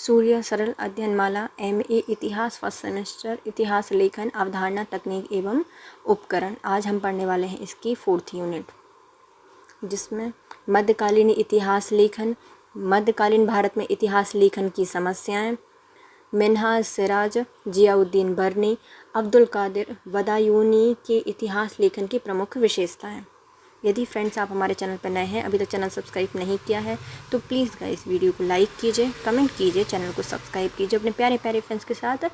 सूर्य सरल अध्ययनमाला MA इतिहास first semester इतिहास लेखन अवधारणा तकनीक एवं उपकरण। आज हम पढ़ने वाले हैं इसकी 4th यूनिट, जिसमें मध्यकालीन इतिहास लेखन, मध्यकालीन भारत में इतिहास लेखन की समस्याएं, मिन्हाज सिराज, जियाउद्दीन बर्नी, अब्दुल कादिर बदायूनी के इतिहास लेखन की प्रमुख विशेषताएं। यदि फ्रेंड्स आप हमारे चैनल पर नए हैं, अभी तक चैनल सब्सक्राइब नहीं किया है तो प्लीज़ गाइस वीडियो को लाइक कीजिए, कमेंट कीजिए, चैनल को सब्सक्राइब कीजिए, अपने प्यारे प्यारे फ्रेंड्स के साथ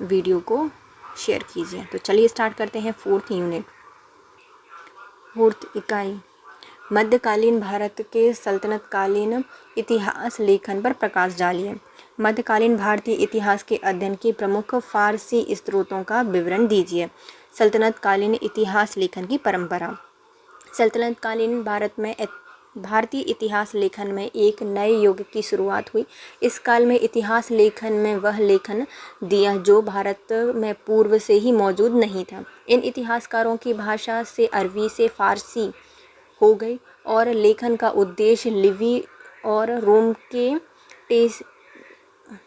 वीडियो को शेयर कीजिए। तो चलिए स्टार्ट करते हैं 4th यूनिट। 4th इकाई मध्यकालीन भारत के सल्तनतकालीन इतिहास लेखन पर प्रकाश डालिए। मध्यकालीन भारतीय इतिहास के अध्ययन के प्रमुख फारसी स्रोतों का विवरण दीजिए। सल्तनतकालीन इतिहास लेखन की परंपरा। सल्तनतकालीन भारत में भारतीय इतिहास लेखन में एक नए युग की शुरुआत हुई। इस काल में इतिहास लेखन में वह लेखन दिया जो भारत में पूर्व से ही मौजूद नहीं था। इन इतिहासकारों की भाषा से अरबी से फारसी हो गई और लेखन का उद्देश्य लिवी और रोम के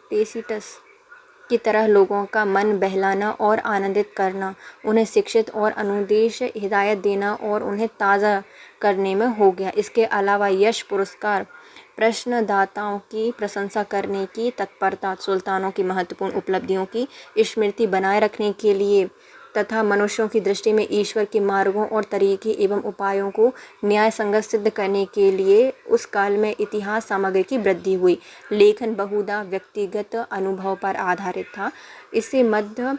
टेसिटस की तरह लोगों का मन बहलाना और आनंदित करना, उन्हें शिक्षित और अनुदेश हिदायत देना और उन्हें ताज़ा करने में हो गया। इसके अलावा यश पुरस्कार, प्रश्नदाताओं की प्रशंसा करने की तत्परता, सुल्तानों की महत्वपूर्ण उपलब्धियों की स्मृति बनाए रखने के लिए तथा मनुष्यों की दृष्टि में ईश्वर के मार्गों और तरीके एवं उपायों को न्याय संगत सिद्ध करने के लिए उस काल में इतिहास सामग्री की वृद्धि हुई। लेखन बहुधा व्यक्तिगत अनुभव पर आधारित था। इससे मध्य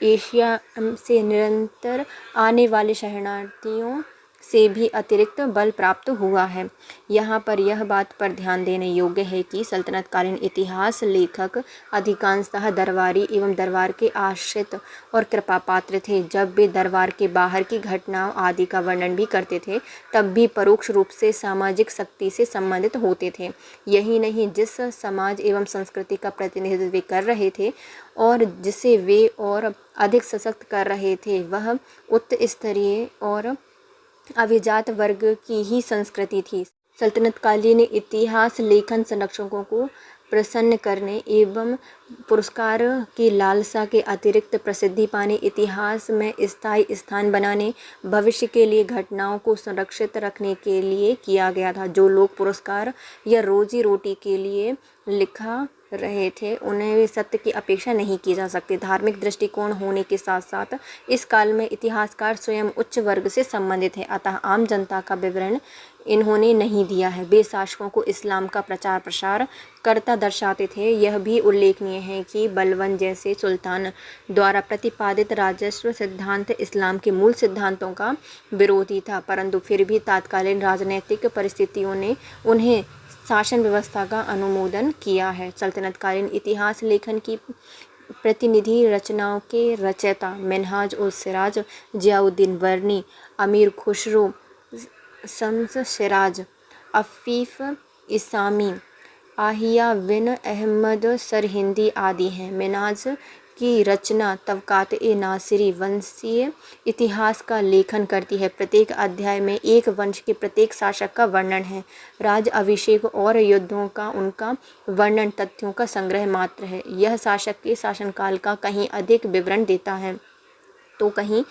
एशिया से निरंतर आने वाले शरणार्थियों से भी अतिरिक्त बल प्राप्त हुआ है। यहाँ पर यह बात पर ध्यान देने योग्य है कि सल्तनतकालीन इतिहास लेखक अधिकांशतः दरबारी एवं दरबार के आश्रित और कृपा पात्र थे। जब वे दरबार के बाहर की घटनाओं आदि का वर्णन भी करते थे, तब भी परोक्ष रूप से सामाजिक शक्ति से संबंधित होते थे। यही नहीं, जिस समाज एवं संस्कृति का प्रतिनिधित्व वे कर रहे थे और जिसे वे और अधिक सशक्त कर रहे थे, वह उच्च स्तरीय और अभिजात वर्ग की ही संस्कृति थी। सल्तनतकालीन इतिहास लेखन संरक्षकों को प्रसन्न करने एवं पुरस्कार की लालसा के अतिरिक्त प्रसिद्धि पाने, इतिहास में स्थायी स्थान बनाने, भविष्य के लिए घटनाओं को संरक्षित रखने के लिए किया गया था। जो लोग पुरस्कार या रोजी रोटी के लिए लिखा रहे थे, उन्हें सत्य की अपेक्षा नहीं की जा सकती। धार्मिक दृष्टिकोण होने के साथ साथ इस काल में इतिहासकार स्वयं उच्च वर्ग से संबंधित है, अतः आम जनता का विवरण इन्होंने नहीं दिया है। वे शासकों को इस्लाम का प्रचार प्रसार करता दर्शाते थे। यह भी उल्लेखनीय है कि बलबन जैसे सुल्तान द्वारा प्रतिपादित राजस्व सिद्धांत इस्लाम के मूल सिद्धांतों का विरोधी था, परंतु फिर भी तत्कालीन राजनीतिक परिस्थितियों ने उन्हें शासन व्यवस्था का अनुमोदन किया है। सल्तनतकालीन इतिहास लेखन की प्रतिनिधि रचनाओं के रचयिता मिन्हाज उल सिराज, जियाउद्दीन बर्नी, अमीर खुसरो, शम्स सिराज, अफीफ इसामी, आहिया बिन अहमद सरहिंदी आदि हैं। मिन्हाज की रचना तबकात-ए-नासिरी वंशीय इतिहास का लेखन करती है। प्रत्येक अध्याय में एक वंश के प्रत्येक शासक का वर्णन है। राज अभिषेक और युद्धों का उनका वर्णन तथ्यों का संग्रह मात्र है। यह शासक के शासनकाल का कहीं अधिक विवरण देता है तो कहीं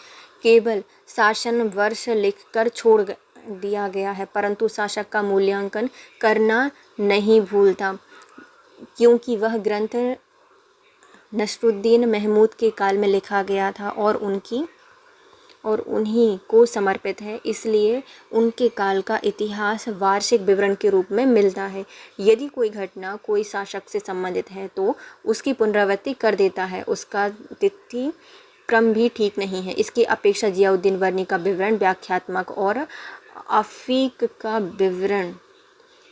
केवल शासन वर्ष लिखकर छोड़ दिया गया है, परंतु शासक का मूल्यांकन करना नहीं भूलता, क्योंकि वह ग्रंथ नसरुद्दीन महमूद के काल में लिखा गया था और उन्हीं को समर्पित है। इसलिए उनके काल का इतिहास वार्षिक विवरण के रूप में मिलता है। यदि कोई घटना कोई शासक से संबंधित है तो उसकी पुनरावृत्ति कर देता है। उसका तिथि क्रम भी ठीक नहीं है। इसकी अपेक्षा जियाउद्दीन बर्नी का विवरण व्याख्यात्मक और अफीक का विवरण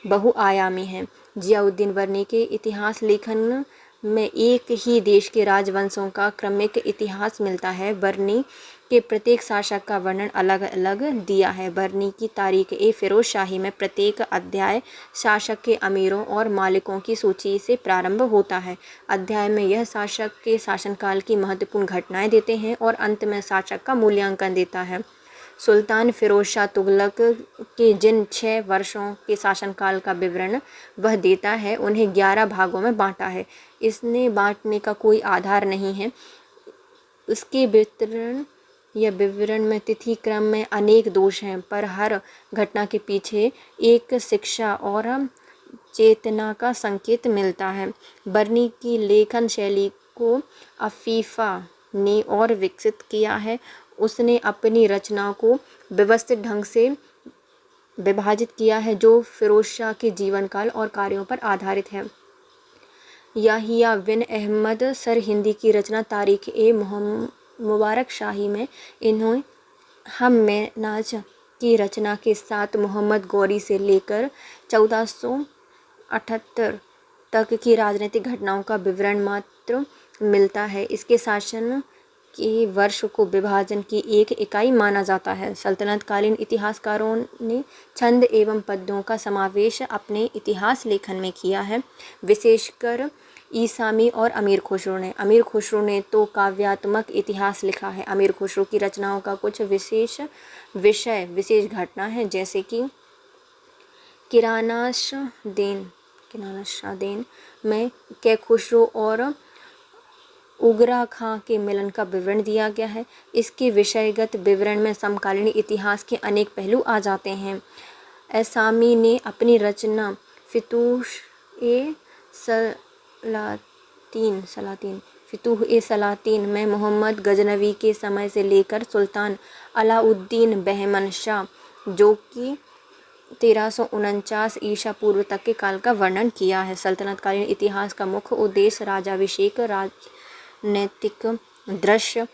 बहुआयामी है। जियाउद्दीन बर्नी के इतिहास लेखन में एक ही देश के राजवंशों का क्रमिक इतिहास मिलता है। बर्नी के प्रत्येक शासक का वर्णन अलग अलग दिया है। बर्नी की तारीख-ए-फिरोज शाही में प्रत्येक अध्याय शासक के अमीरों और मालिकों की सूची से प्रारंभ होता है। अध्याय में यह शासक के शासनकाल की महत्वपूर्ण घटनाएं देते हैं और अंत में शासक का मूल्यांकन देता है। सुल्तान फिरोज शाह तुगलक के जिन 6 वर्षों के शासनकाल का विवरण वह देता है उन्हें 11 भागों में बांटा है। इसने बांटने का कोई आधार नहीं है। उसके विवरण में तिथि क्रम में अनेक दोष हैं, पर हर घटना के पीछे एक शिक्षा और चेतना का संकेत मिलता है। बर्नी की लेखन शैली को अफीफा ने और विकसित किया है। उसने अपनी रचना को व्यवस्थित ढंग से विभाजित किया है जो फिरोज शाह के जीवन काल और कार्यों पर आधारित है। याहिया बिन अहमद सर हिंदी की रचना तारीख ए मुबारक शाही में इन्होंने हम मेनाज की रचना के साथ मोहम्मद गौरी से लेकर 1478 तक की राजनीतिक घटनाओं का विवरण मात्र मिलता है। इसके शासन के वर्ष को विभाजन की एक इकाई माना जाता है। सल्तनतकालीन इतिहासकारों ने छंद एवं पद्यों का समावेश अपने इतिहास लेखन में किया है, विशेषकर ईसामी और अमीर खुसरो ने। अमीर खुसरो ने तो काव्यात्मक इतिहास लिखा है। अमीर खुसरो की रचनाओं का कुछ विशेष घटना है, जैसे कि किरानाशादेन में के खुसरो और उगरा खां के मिलन का विवरण दिया गया है। इसके विषयगत विवरण में समकालीन इतिहास के अनेक पहलू आ जाते हैं। ऐसामी ने अपनी रचना फितूह-ए-सलातीन में मोहम्मद गजनवी के समय से लेकर सुल्तान अलाउद्दीन बहमन शाह जो कि 1349 ईसा पूर्व तक के काल का वर्णन किया है। सल्तनतकालीन इतिहास का मुख्य उद्देश्य राजाभिषेक, राजनैतिक दृश्य,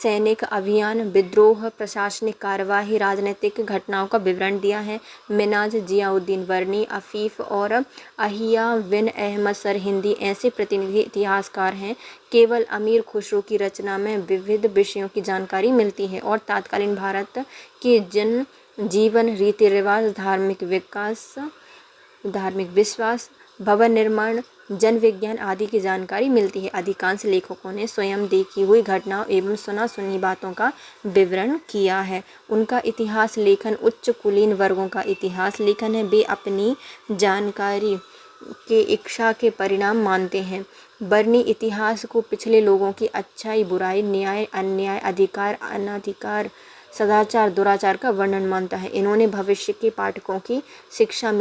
सैनिक अभियान, विद्रोह, प्रशासनिक कार्यवाही, राजनीतिक घटनाओं का विवरण दिया है। मिनाज, जियाउद्दीन बर्नी, अफीफ और अहिया बिन अहमद सर हिंदी ऐसे प्रतिनिधि इतिहासकार हैं। केवल अमीर खुसरो की रचना में विविध विषयों की जानकारी मिलती है और तत्कालीन भारत के जन जीवन, रीति रिवाज, धार्मिक विश्वास, भवन निर्माण, जन विज्ञान आदि की जानकारी मिलती है। अधिकांश लेखकों ने स्वयं देखी हुई घटनाओं एवं सुना सुनी बातों का विवरण किया है। उनका इतिहास लेखन उच्च कुलीन वर्गों का इतिहास लेखन है। वे अपनी जानकारी के इच्छा के परिणाम मानते हैं। बर्नी इतिहास को पिछले लोगों की अच्छाई, बुराई, न्याय, अन्याय, अधिकार, अनाधिकार, सदाचार, दुराचार का वर्णन मानता है। इन्होंने भविष्य के पाठकों की शिक्षा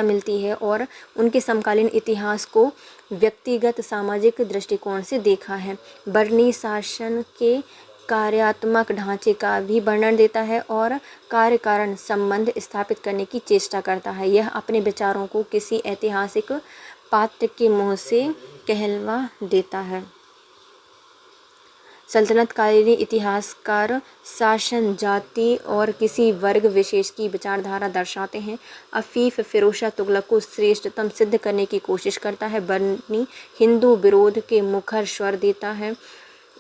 मिलती है और उनके समकालीन इतिहास को व्यक्तिगत सामाजिक दृष्टिकोण से देखा है। बर्नी शासन के कार्यात्मक ढांचे का भी वर्णन देता है और कार्य कारण संबंध स्थापित करने की चेष्टा करता है। यह अपने विचारों को किसी ऐतिहासिक पात्र के मुँह से कहलवा देता है। सल्तनतकालीन इतिहासकार शासन, जाति और किसी वर्ग विशेष की विचारधारा दर्शाते हैं। अफीफ फिरोज शाह तुगलक को श्रेष्ठतम सिद्ध करने की कोशिश करता है। बर्नी हिंदू विरोध के मुखर स्वर देता है।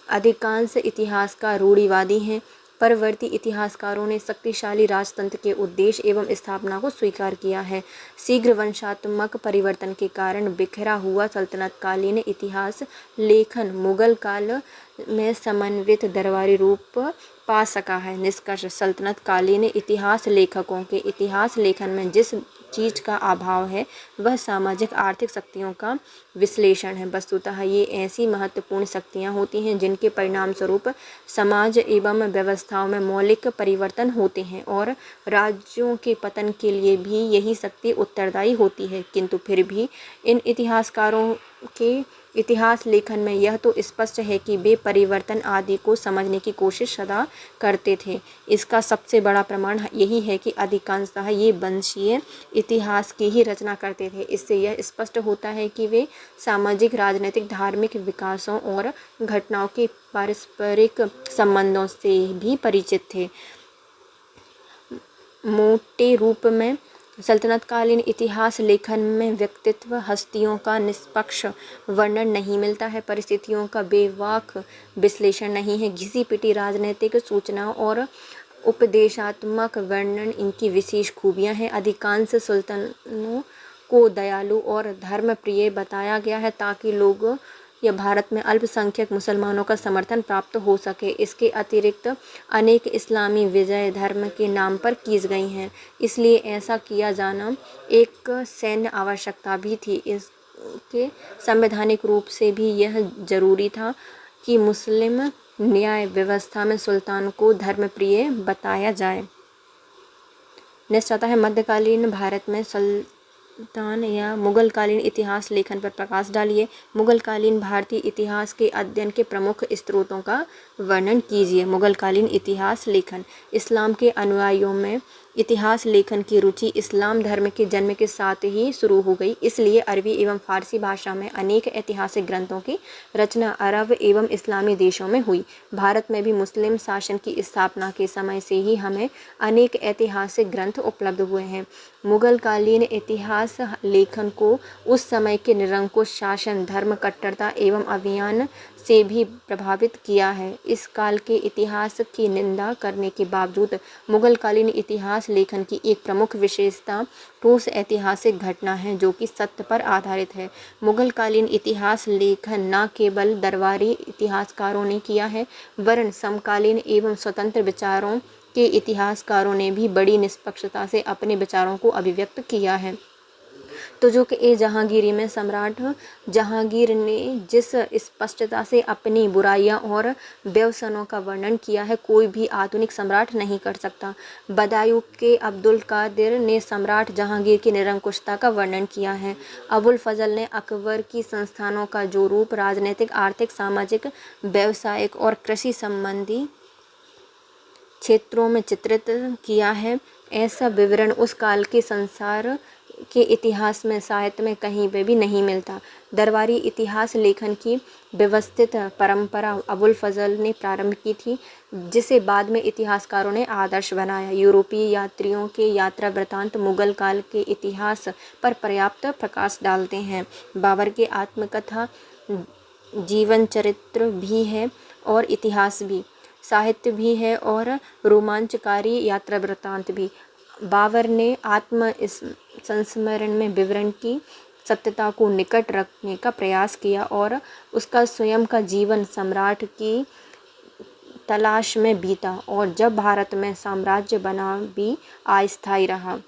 अधिकांश इतिहासकार रूढ़िवादी हैं। परवर्ती इतिहासकारों ने शक्तिशाली राजतंत्र के उद्देश्य एवं स्थापना को स्वीकार किया है। शीघ्र वंशात्मक परिवर्तन के कारण बिखरा हुआ सल्तनतकालीन इतिहास लेखन मुगल काल में समन्वित दरबारी रूप पा सका है। निष्कर्ष, सल्तनतकालीन इतिहास लेखकों के इतिहास लेखन में जिस चीज़ का अभाव है वह सामाजिक आर्थिक शक्तियों का विश्लेषण है। वस्तुतः ये ऐसी महत्वपूर्ण शक्तियाँ होती हैं जिनके परिणाम स्वरूप समाज एवं व्यवस्थाओं में मौलिक परिवर्तन होते हैं और राज्यों के पतन के लिए भी यही शक्ति उत्तरदायी होती है। किंतु फिर भी इन इतिहासकारों के इतिहास लेखन में यह तो स्पष्ट है कि वे परिवर्तन आदि को समझने की कोशिश सदा करते थे। इसका सबसे बड़ा प्रमाण यही है कि अधिकांशतः ये वंशीय इतिहास की ही रचना करते थे। इससे यह स्पष्ट होता है कि वे सामाजिक, राजनीतिक, धार्मिक विकासों और घटनाओं के पारस्परिक संबंधों से भी परिचित थे। मोटे रूप में सल्तनतकालीन इतिहास लेखन में व्यक्तित्व, हस्तियों का निष्पक्ष वर्णन नहीं मिलता है। परिस्थितियों का बेबाक विश्लेषण नहीं है। घिसी-पिटी राजनीतिक सूचनाओं और उपदेशात्मक वर्णन इनकी विशेष खूबियां हैं। अधिकांश सुल्तानों को दयालु और धर्मप्रिय बताया गया है ताकि लोग या भारत में अल्पसंख्यक मुसलमानों का समर्थन प्राप्त हो सके। इसके अतिरिक्त अनेक इस्लामी विजय धर्म के नाम पर की गई हैं, इसलिए ऐसा किया जाना एक सैन्य आवश्यकता भी थी। इसके संवैधानिक रूप से भी यह जरूरी था कि मुस्लिम न्याय व्यवस्था में सुल्तान को धर्मप्रिय बताया जाए। नेक्स्ट आता है मध्यकालीन भारत में सुल्तान या मुगलकालीन इतिहास लेखन पर प्रकाश डालिए। मुगलकालीन भारतीय इतिहास के अध्ययन के प्रमुख स्रोतों का वर्णन कीजिए। मुगलकालीन इतिहास लेखन। इस्लाम के अनुयायियों में इतिहास लेखन की रुचि इस्लाम धर्म के जन्म के साथ ही शुरू हो गई, इसलिए अरबी एवं फारसी भाषा में अनेक ऐतिहासिक ग्रंथों की रचना अरब एवं इस्लामी देशों में हुई। भारत में भी मुस्लिम शासन की स्थापना के समय से ही हमें अनेक ऐतिहासिक ग्रंथ उपलब्ध हुए हैं। मुगलकालीन इतिहास लेखन को उस समय के निरंकुश शासन, धर्म कट्टरता एवं अभियान से भी प्रभावित किया है। इस काल के इतिहास की निंदा करने के बावजूद मुगलकालीन इतिहास लेखन की एक प्रमुख विशेषता ठोस ऐतिहासिक घटना है जो कि सत्य पर आधारित है। मुगलकालीन इतिहास लेखन न केवल दरबारी इतिहासकारों ने किया है, वरन समकालीन एवं स्वतंत्र विचारों के इतिहासकारों ने भी बड़ी निष्पक्षता से अपने विचारों को अभिव्यक्त किया है। तुजुक ए जहांगीरी में सम्राट जहांगीर ने जिस स्पष्टता से अपनी बुराइयां और व्यसनों का वर्णन किया है, कोई भी आधुनिक सम्राट नहीं कर सकता। बदायूं के अब्दुल कादिर ने सम्राट जहांगीर की निरंकुशता का वर्णन किया है। अबुल फजल ने अकबर की संस्थानों का जो रूप राजनीतिक, आर्थिक, सामाजिक, व्यावसायिक और कृषि संबंधी क्षेत्रों में चित्रित किया है, ऐसा विवरण उस काल के संसार के इतिहास में, साहित्य में कहीं पे भी नहीं मिलता। दरबारी इतिहास लेखन की व्यवस्थित परंपरा अबुल फजल ने प्रारंभ की थी, जिसे बाद में इतिहासकारों ने आदर्श बनाया। यूरोपीय यात्रियों के यात्रा वृतांत मुगल काल के इतिहास पर पर्याप्त प्रकाश डालते हैं। बाबर के आत्मकथा जीवन चरित्र भी है और इतिहास भी, साहित्य भी है और रोमांचकारी यात्रा वृतांत भी। बाबर ने आत्म संस्मरण में विवरण की सत्यता को निकट रखने का प्रयास किया और उसका स्वयं का जीवन सम्राट की तलाश में बीता, और जब भारत में साम्राज्य बना भी अस्थायी रहा,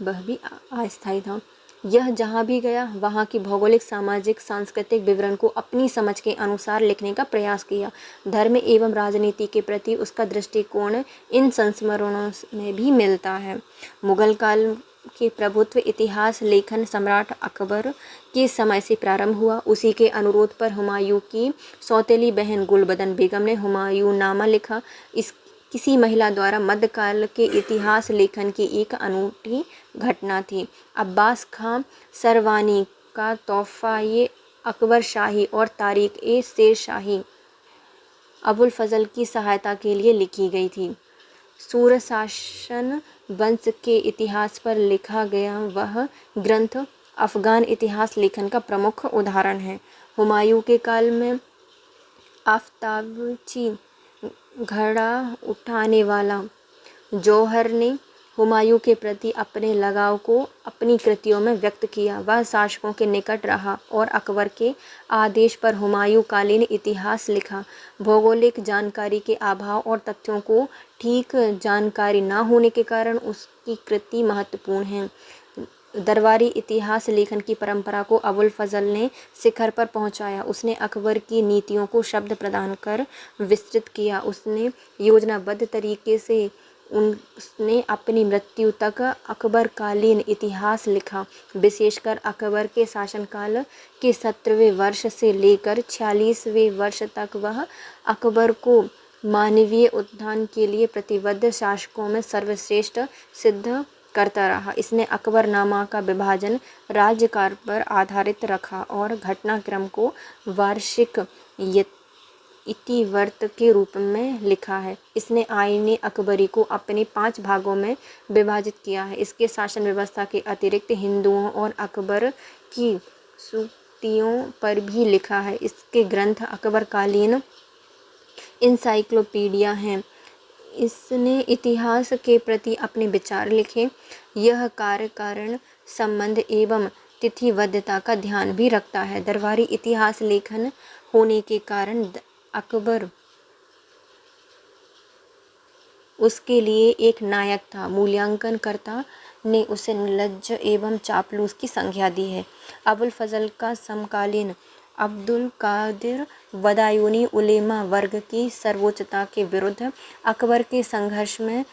वह भी अस्थायी था। यह जहाँ भी गया वहाँ की भौगोलिक, सामाजिक, सांस्कृतिक विवरण को अपनी समझ के अनुसार लिखने का प्रयास किया। धर्म एवं राजनीति के प्रति उसका दृष्टिकोण इन संस्मरणों में भी मिलता है। मुगल काल के प्रभुत्व इतिहास लेखन सम्राट अकबर के समय से प्रारंभ हुआ। उसी के अनुरोध पर हुमायूं की सौतेली बहन गुलबदन बेगम ने हुमायूंनामा लिखा। इस किसी महिला द्वारा मध्यकाल के इतिहास लेखन की एक अनूठी घटना थी। अब्बास खां सरवानी का तोहफा ये अकबर शाही और तारीख ए शेर शाही अबुल फजल की सहायता के लिए लिखी गई थी। सूरशासन वंश के इतिहास पर लिखा गया वह ग्रंथ अफगान इतिहास लेखन का प्रमुख उदाहरण है। हुमायूं के काल में आफताबची घड़ा उठाने वाला जौहर ने हुमायूं के प्रति अपने लगाव को अपनी कृतियों में व्यक्त किया। वह शासकों के निकट रहा और अकबर के आदेश पर हुमायूं कालीन इतिहास लिखा। भौगोलिक जानकारी के अभाव और तथ्यों को ठीक जानकारी न होने के कारण उसकी कृति महत्वपूर्ण है। दरबारी इतिहास लेखन की परंपरा को अबुल फजल ने शिखर पर पहुंचाया। उसने अकबर की नीतियों को शब्द प्रदान कर विस्तृत किया। उसने योजनाबद्ध तरीके से उसने अपनी मृत्यु तक अकबरकालीन इतिहास लिखा। विशेषकर अकबर के शासनकाल के 17वें वर्ष से लेकर 46वें वर्ष तक वह अकबर को मानवीय उत्थान के लिए प्रतिबद्ध शासकों में सर्वश्रेष्ठ सिद्ध करता रहा। इसने अकबरनामा का विभाजन राज्यकाल पर आधारित रखा और घटनाक्रम को वार्षिक इतिवृत्त के रूप में लिखा है। इसने आईने अकबरी को अपने 5 भागों में विभाजित किया है। इसके शासन व्यवस्था के अतिरिक्त हिंदुओं और अकबर की सूक्तियों पर भी लिखा है। इसके ग्रंथ अकबरकालीन इंसाइक्लोपीडिया हैं। इसने इतिहास के प्रति अपने विचार लिखे। यह कार्य कारण संबंध एवं तिथिवद्धता का ध्यान भी रखता है। दरबारी इतिहास लेखन होने के कारण अकबर उसके लिए एक नायक था। मूल्यांकनकर्ता ने उसे निर्लज्ज एवं चापलूस की संज्ञा दी है। अबुल फजल का समकालीन अब्दुल कादिर बदायूनी उलेमा वर्ग की सर्वोच्चता के विरुद्ध अकबर के संघर्ष में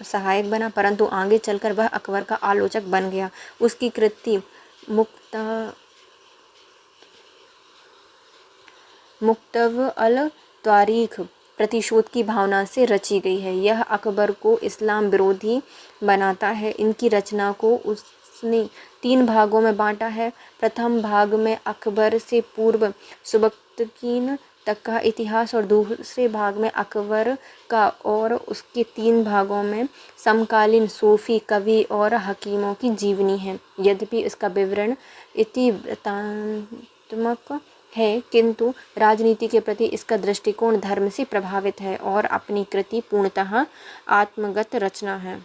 सहायक बना, परंतु आगे चलकर वह अकबर का आलोचक बन गया। उसकी कृति मुक्तव अल तारीख प्रतिशोध की भावना से रची गई है। यह अकबर को इस्लाम विरोधी बनाता है। इनकी रचना को उसने 3 भागों में बांटा है। प्रथम भाग में अकबर से पूर्व सुबक्तकीन तक का इतिहास और दूसरे भाग में अकबर का और उसके 3 भागों में समकालीन सूफी कवि और हकीमों की जीवनी है। यद्यपि इसका विवरण इतिवृत्तात्मक है, किंतु राजनीति के प्रति इसका दृष्टिकोण धर्म से प्रभावित है और अपनी कृति पूर्णतः आत्मगत रचना है।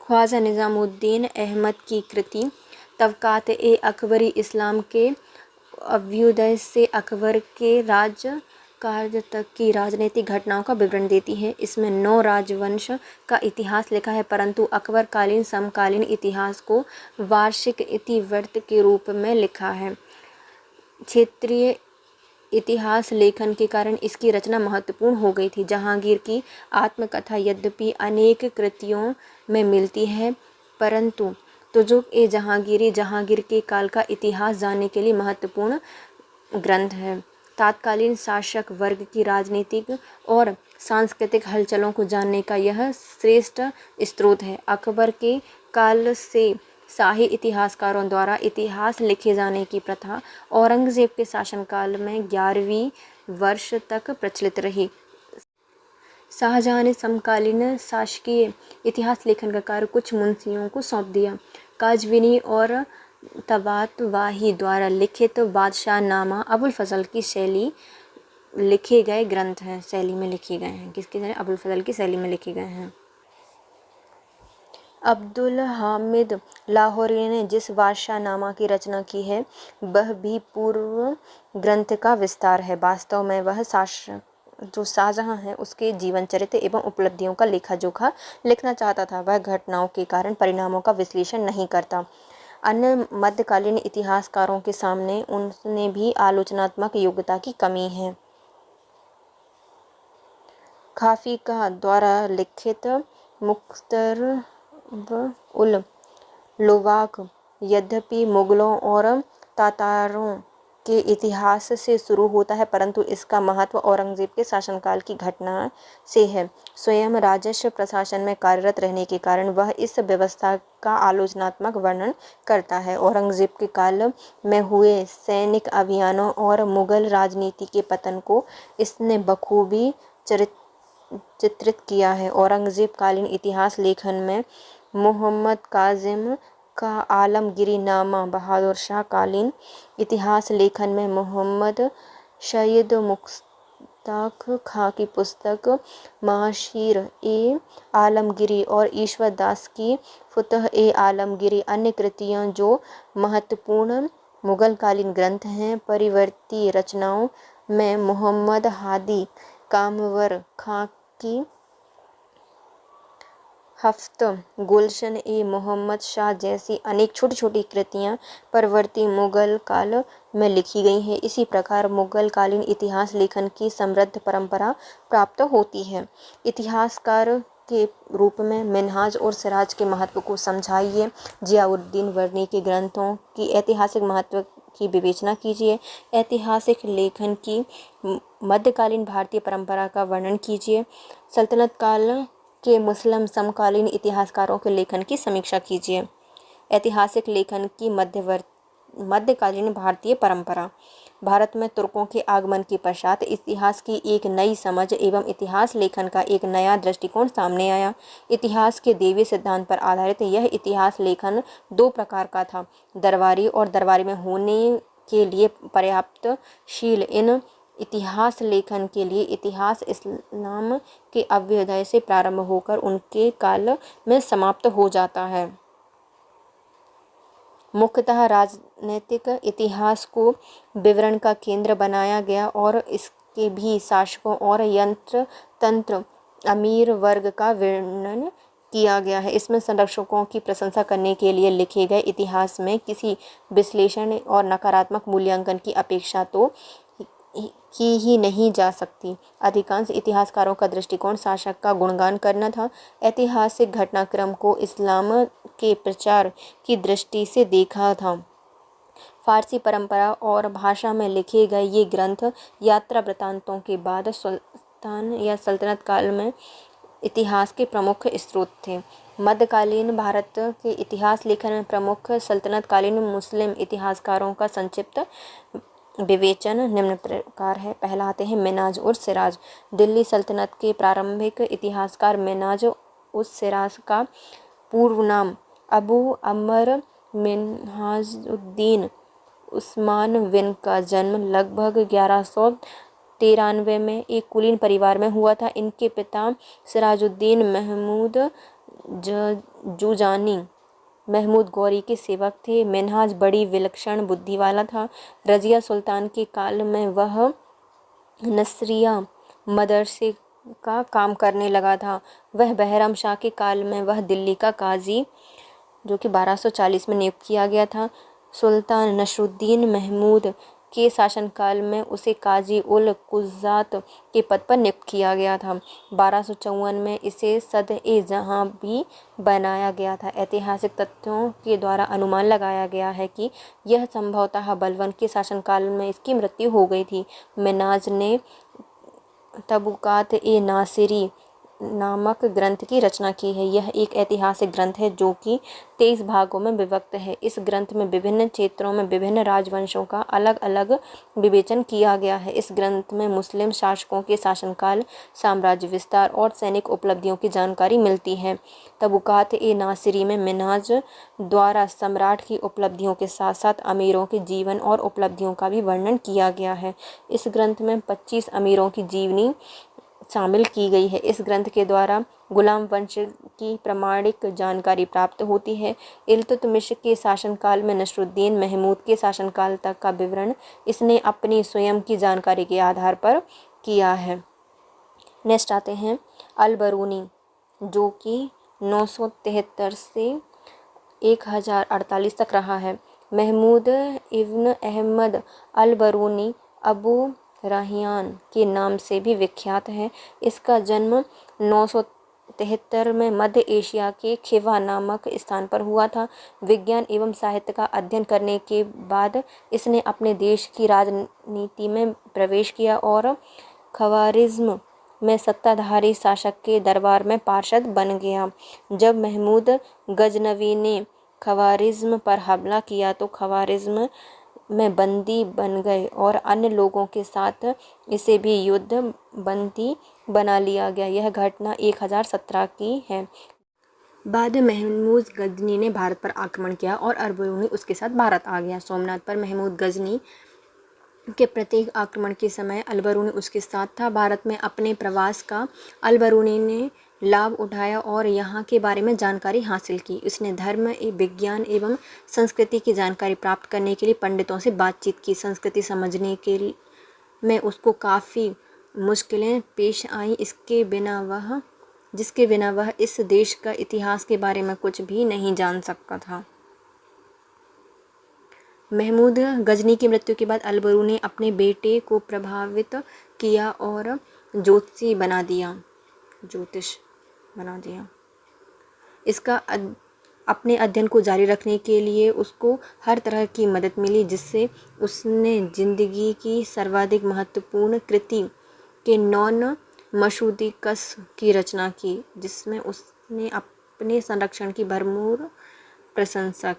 ख्वाजा निजामुद्दीन अहमद की कृति तबकात-ए अकबरी इस्लाम के अभ्युदय से अकबर के राज्यकाल तक की राजनीतिक घटनाओं का विवरण देती है। इसमें 9 राजवंश का इतिहास लिखा है, परंतु अकबर कालीन समकालीन इतिहास को वार्षिक इतिवृत्त के रूप में लिखा है। क्षेत्रीय इतिहास लेखन के कारण इसकी रचना महत्वपूर्ण हो गई थी। जहांगीर की आत्मकथा यद्यपि अनेक कृतियों में मिलती है, परंतु तुजुक-ए जहांगीरी जहांगीर के काल का इतिहास जानने के लिए महत्वपूर्ण ग्रंथ है। तत्कालीन शासक वर्ग की राजनीतिक और सांस्कृतिक हलचलों को जानने का यह श्रेष्ठ स्रोत है। अकबर के काल से शाही इतिहासकारों द्वारा इतिहास लिखे जाने की प्रथा औरंगजेब के शासनकाल में 11वीं वर्ष तक प्रचलित रही। शाहजहां ने समकालीन शासकीय इतिहास लेखन का कार्य कुछ मुंशियों को सौंप दिया। काज़विनी और तबातबाही द्वारा लिखित बादशाहनामा अबुल फजल की शैली लिखे गए ग्रंथ हैं। शैली में लिखे गए हैं। किसकी शैली? अबुल फजल की शैली में लिखे गए हैं। अब्दुल हामिद लाहौरी ने जिस बादशाहनामा की रचना की है वह भी पूर्व ग्रंथ का विस्तार है। वास्तव में वह जो शाहजहां है उसके जीवन चरित्र एवं उपलब्धियों का लेखा जोखा लिखना चाहता था। वह घटनाओं के कारण परिणामों का विश्लेषण नहीं करता। अन्य मध्यकालीन इतिहासकारों के सामने उनमें भी आलोचनात्मक योग्यता की कमी है। खाफिका द्वारा लिखित मुख्तरब-उल लुवाक यद्यपि मुगलों और तातारों के इतिहास से शुरू होता है, परंतु इसका महत्व औरंगजेब के शासनकाल की घटना से है। स्वयं राजस्व प्रशासन में कार्यरत रहने के कारण वह इस व्यवस्था का आलोचनात्मक वर्णन करता है। औरंगजेब के काल में हुए सैनिक अभियानों और मुगल राजनीति के पतन को इसने बखूबी चित्रित किया है। औरंगजेब कालीन इतिहास लेखन में मोहम्मद काजिम का आलमगीरी नामा, बहादुर शाह कालीन इतिहास लेखन में मोहम्मद सईद मुश्ताक खां की पुस्तक माशीर-ए आलमगीरी और ईश्वर दास की फुतह-ए आलमगीरी अन्य कृतियां जो महत्वपूर्ण मुगल कालीन ग्रंथ हैं। परिवर्ती रचनाओं में मोहम्मद हादी कामवर खां की हफ्त, गुलशन-ए मोहम्मद शाह जैसी अनेक छोटी छोटी कृतियाँ परवर्ती मुगल काल में लिखी गई हैं। इसी प्रकार मुगल कालीन इतिहास लेखन की समृद्ध परंपरा प्राप्त होती है। इतिहासकार के रूप में मिन्हाज और सिराज के महत्व को समझाइए। जियाउद्दीन वर्नी के ग्रंथों की ऐतिहासिक महत्व की विवेचना कीजिए। ऐतिहासिक लेखन की मध्यकालीन भारतीय परंपरा का वर्णन कीजिए। सल्तनत काल के मुस्लिम समकालीन इतिहासकारों के लेखन की समीक्षा कीजिए। ऐतिहासिक लेखन की मध्यकालीन भारतीय परंपरा। भारत में तुर्कों के आगमन के पश्चात इतिहास की एक नई समझ एवं इतिहास लेखन का एक नया दृष्टिकोण सामने आया। इतिहास के दैवीय सिद्धांत पर आधारित यह इतिहास लेखन 2 प्रकार का था, दरबारी और दरबारी में होने के लिए पर्याप्तशील। इन इतिहास लेखन के लिए इतिहास इस्लाम के अभ्युदय से प्रारंभ होकर उनके काल में समाप्त हो जाता है। मुख्यतः राजनीतिक इतिहास को विवरण का केंद्र बनाया गया और इसके भी शासकों और यंत्र तंत्र अमीर वर्ग का वर्णन किया गया है। इसमें संरक्षकों की प्रशंसा करने के लिए लिखे गए इतिहास में किसी विश्लेषण और नकारात्मक मूल्यांकन की अपेक्षा तो की ही नहीं जा सकती। अधिकांश इतिहासकारों का दृष्टिकोण शासक का गुणगान करना था। ऐतिहासिक घटनाक्रम को इस्लाम के प्रचार की दृष्टि से देखा था। फारसी परंपरा और भाषा में लिखे गए ये ग्रंथ यात्रा वृत्तांतों के बाद सुल्तान या सल्तनत काल में इतिहास के प्रमुख स्रोत थे। मध्यकालीन भारत के इतिहास लेखन में प्रमुख सल्तनत कालीन मुस्लिम इतिहासकारों का संक्षिप्त विवेचन निम्न प्रकार है। पहला आते हैं मिन्हाज उस सिराज। दिल्ली सल्तनत के प्रारंभिक इतिहासकार मिन्हाज उस सिराज का पूर्व नाम अबू अमर मिन्हाजुद्दीन उस्मान बिन का जन्म लगभग 1193 में एक कुलीन परिवार में हुआ था। इनके पिता सिराजुद्दीन महमूद जुजानी महमूद गौरी के सेवक थे। मिन्हाज बड़ी विलक्षण बुद्धि वाला था। रजिया सुल्तान के काल में वह नसरिया मदरसे का काम करने लगा था। वह बहरम शाह के काल में वह दिल्ली का काजी जो कि 1240 में नियुक्त किया गया था। सुल्तान नसरुद्दीन महमूद के शासनकाल में उसे काजी उल कुज़ात के पद पर नियुक्त किया गया था। 1254 में इसे सद-ए-जहां भी बनाया गया था। ऐतिहासिक तथ्यों के द्वारा अनुमान लगाया गया है कि यह संभवतः बलबन के शासनकाल में इसकी मृत्यु हो गई थी। मिन्हाज ने तबुकात-ए-नासिरी नामक ग्रंथ की रचना की है। यह एक ऐतिहासिक ग्रंथ है जो कि 23 भागों में विभक्त है। इस ग्रंथ में विभिन्न क्षेत्रों में विभिन्न राजवंशों का अलग अलग विवेचन किया गया है। इस ग्रंथ में मुस्लिम शासकों के शासनकाल, साम्राज्य विस्तार और सैनिक उपलब्धियों की जानकारी मिलती है। तबुकात-ए-नासिरी में मिन्हाज द्वारा सम्राट की उपलब्धियों के साथ साथ अमीरों के जीवन और उपलब्धियों का भी वर्णन किया गया है। इस ग्रंथ में 25 अमीरों की जीवनी शामिल की गई है। इस ग्रंथ के द्वारा गुलाम वंश की प्रामाणिक जानकारी प्राप्त होती है। इल्तुतमिश के शासनकाल में नसरुद्दीन महमूद के शासनकाल तक का विवरण इसने अपनी स्वयं की जानकारी के आधार पर किया है। नेक्स्ट आते हैं अल-बरूनी जो कि 973 से 1048 तक रहा है। महमूद इब्न अहमद अल-बरूनी अबू राहियान के नाम से भी विख्यात है। इसका जन्म 973 में मध्य एशिया के खिवा नामक स्थान पर हुआ था। विज्ञान एवं साहित्य का अध्ययन करने के बाद इसने अपने देश की राजनीति में प्रवेश किया और ख़वारिज़्म में सत्ताधारी शासक के दरबार में पार्षद बन गया। जब महमूद गजनवी ने ख़वारिज़्म पर हमला किया तो ख़वारिज़्म में बंदी बन गए और अन्य लोगों के साथ इसे भी युद्ध बंदी बना लिया गया। यह घटना 1017 की है। बाद में महमूद गजनी ने भारत पर आक्रमण किया और अल-बरूनी उसके साथ भारत आ गया। सोमनाथ पर महमूद गजनी के प्रत्येक आक्रमण के समय अल-बरूनी उसके साथ था। भारत में अपने प्रवास का अल-बरूनी ने लाभ उठाया और यहाँ के बारे में जानकारी हासिल की। उसने धर्म, विज्ञान एवं संस्कृति की जानकारी प्राप्त करने के लिए पंडितों से बातचीत की। संस्कृति समझने के में उसको काफ़ी मुश्किलें पेश आईं। जिसके बिना वह इस देश का इतिहास के बारे में कुछ भी नहीं जान सकता था। महमूद गजनी की मृत्यु के बाद अल-बरूनी ने अपने बेटे को प्रभावित किया और ज्योतिष बना दिया। इसका अपने अध्ययन को जारी रखने के लिए उसको हर तरह की मदद मिली, जिससे उसने जिंदगी की सर्वाधिक महत्वपूर्ण कृति के नॉन मशूदिकस की रचना की, जिसमें उसने अपने संरक्षक की भरपूर प्रशंसा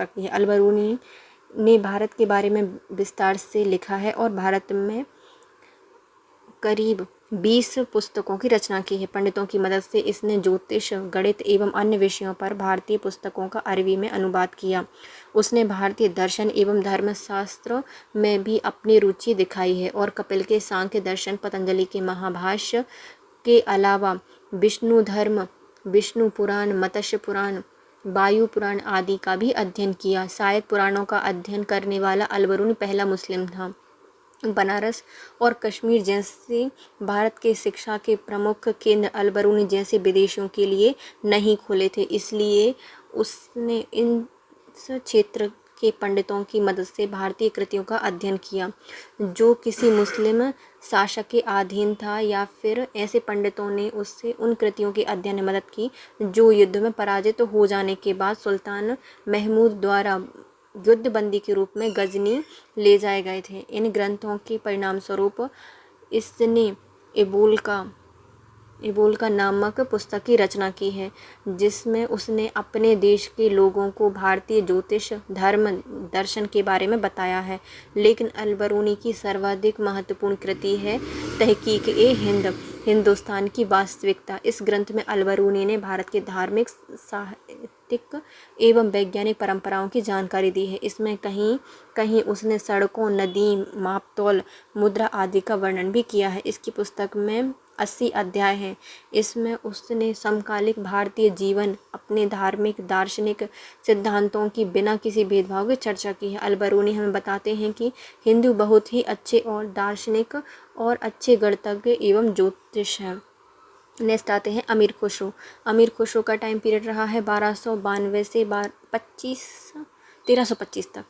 की है। अल-बरूनी ने भारत के बारे में विस्तार से लिखा है और भारत में करीब 20 पुस्तकों की रचना की है। पंडितों की मदद से इसने ज्योतिष, गणित एवं अन्य विषयों पर भारतीय पुस्तकों का अरबी में अनुवाद किया। उसने भारतीय दर्शन एवं धर्मशास्त्र में भी अपनी रुचि दिखाई है और कपिल के सांख्य दर्शन, पतंजलि के महाभाष्य के अलावा विष्णु धर्म, विष्णु पुराण, मत्स्य पुराण, वायु पुराण आदि का भी अध्ययन किया। शायद पुराणों का अध्ययन करने वाला अलबरूनी पहला मुस्लिम था। बनारस और कश्मीर जैसे भारत के शिक्षा के प्रमुख केंद्र अलबरूनी जैसे विदेशियों के लिए नहीं खुले थे, इसलिए उसने इस क्षेत्र के पंडितों की मदद से भारतीय कृतियों का अध्ययन किया जो किसी मुस्लिम शासक के अधीन था, या फिर ऐसे पंडितों ने उससे उन कृतियों के अध्ययन में मदद की जो युद्ध में पराजित हो जाने के बाद सुल्तान महमूद द्वारा युद्धबंदी के रूप में गजनी ले जाए गए थे। इन ग्रंथों के परिणामस्वरूप इसने एबोल का नामक पुस्तक की रचना की है, जिसमें उसने अपने देश के लोगों को भारतीय ज्योतिष धर्म दर्शन के बारे में बताया है। लेकिन अलबरूनी की सर्वाधिक महत्वपूर्ण कृति है तहकीक ए हिंद, हिंदुस्तान की वास्तविकता। इस ग्रंथ में अलबरूनी ने भारत के धार्मिक, साहित्यिक एवं वैज्ञानिक परंपराओं की जानकारी दी है। इसमें कहीं कहीं उसने सड़कों, नदी, मापतौल, मुद्रा आदि का वर्णन भी किया है। इसकी पुस्तक में 80 अध्याय हैं। इसमें उसने समकालिक भारतीय जीवन, अपने धार्मिक, दार्शनिक सिद्धांतों की बिना किसी भेदभाव की चर्चा की है। अलबरूनी हमें बताते हैं कि हिंदू बहुत ही अच्छे और दार्शनिक और अच्छे गणितज्ञ एवं ज्योतिष हैं। नेक्स्ट आते हैं अमीर खुसरो। अमीर खुसरो का टाइम पीरियड रहा है 1292 से 1325 तक।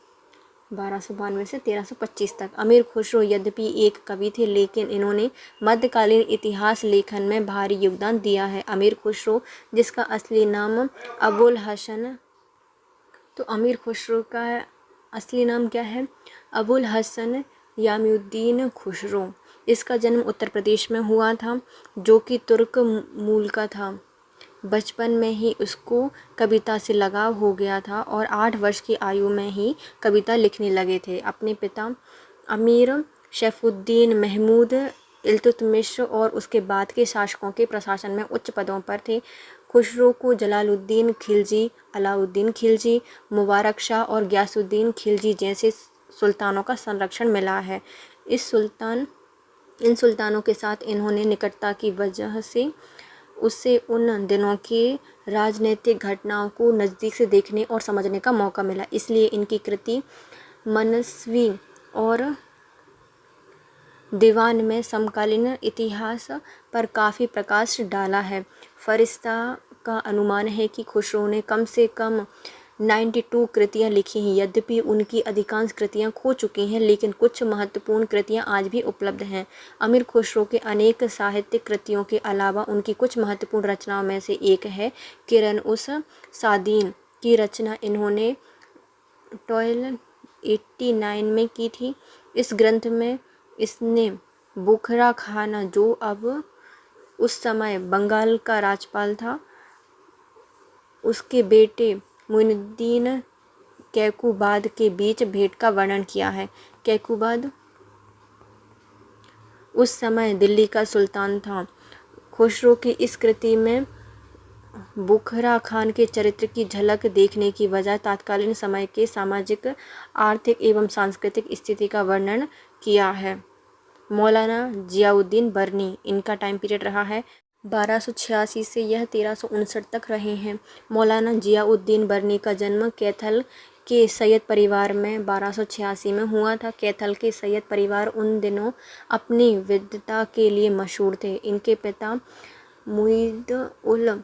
1292 से 1325 तक। अमीर खुसरो यद्यपि एक कवि थे, लेकिन इन्होंने मध्यकालीन इतिहास लेखन में भारी योगदान दिया है। अमीर खुसरो, जिसका असली नाम अबुल हसन, तो अमीर खुसरो का असली नाम क्या है? अबुल हसन यामुद्दीन खुसरो। इसका जन्म उत्तर प्रदेश में हुआ था, जो कि तुर्क मूल का था। बचपन में ही उसको कविता से लगाव हो गया था और 8 वर्ष की आयु में ही कविता लिखने लगे थे। अपने पिता अमीर शैफुद्दीन महमूद इल्तुतमिश और उसके बाद के शासकों के प्रशासन में उच्च पदों पर थे। खुसरो को जलालुद्दीन खिलजी, अलाउद्दीन खिलजी, मुबारक शाह और गयासुद्दीन खिलजी जैसे सुल्तानों का संरक्षण मिला है। इन सुल्तानों के साथ इन्होंने निकटता की वजह से उससे उन दिनों के राजनीतिक घटनाओं को नज़दीक से देखने और समझने का मौका मिला। इसलिए इनकी कृति मनस्वी और दीवान में समकालीन इतिहास पर काफ़ी प्रकाश डाला है। फरिश्ता का अनुमान है कि खुसरो ने कम से कम 92 कृतियाँ लिखी हैं। यद्यपि उनकी अधिकांश कृतियाँ खो चुकी हैं, लेकिन कुछ महत्वपूर्ण कृतियाँ आज भी उपलब्ध हैं। अमीर खुसरो के अनेक साहित्यिक कृतियों के अलावा उनकी कुछ महत्वपूर्ण रचनाओं में से एक है किरण उस सादीन की रचना इन्होंने 1289 में की थी। इस ग्रंथ में इसने बुखरा खान, जो अब उस समय बंगाल का राज्यपाल था, उसके बेटे मुइनुद्दीन कैकुबाद के बीच भेंट का वर्णन किया है। कैकुबाद उस समय दिल्ली का सुल्तान था। खुसरो की इस कृति में बुखरा खान के चरित्र की झलक देखने की बजाय तत्कालीन समय के सामाजिक, आर्थिक एवं सांस्कृतिक स्थिति का वर्णन किया है। मौलाना जियाउद्दीन बरनी, इनका टाइम पीरियड रहा है 1286 से यह 1359 तक रहे हैं। मौलाना जियाउद्दीन बरनी का जन्म कैथल के सैयद परिवार में 1286 में हुआ था। कैथल के सैयद परिवार उन दिनों अपनी विद्वता के लिए मशहूर थे। इनके पिता मुईद उल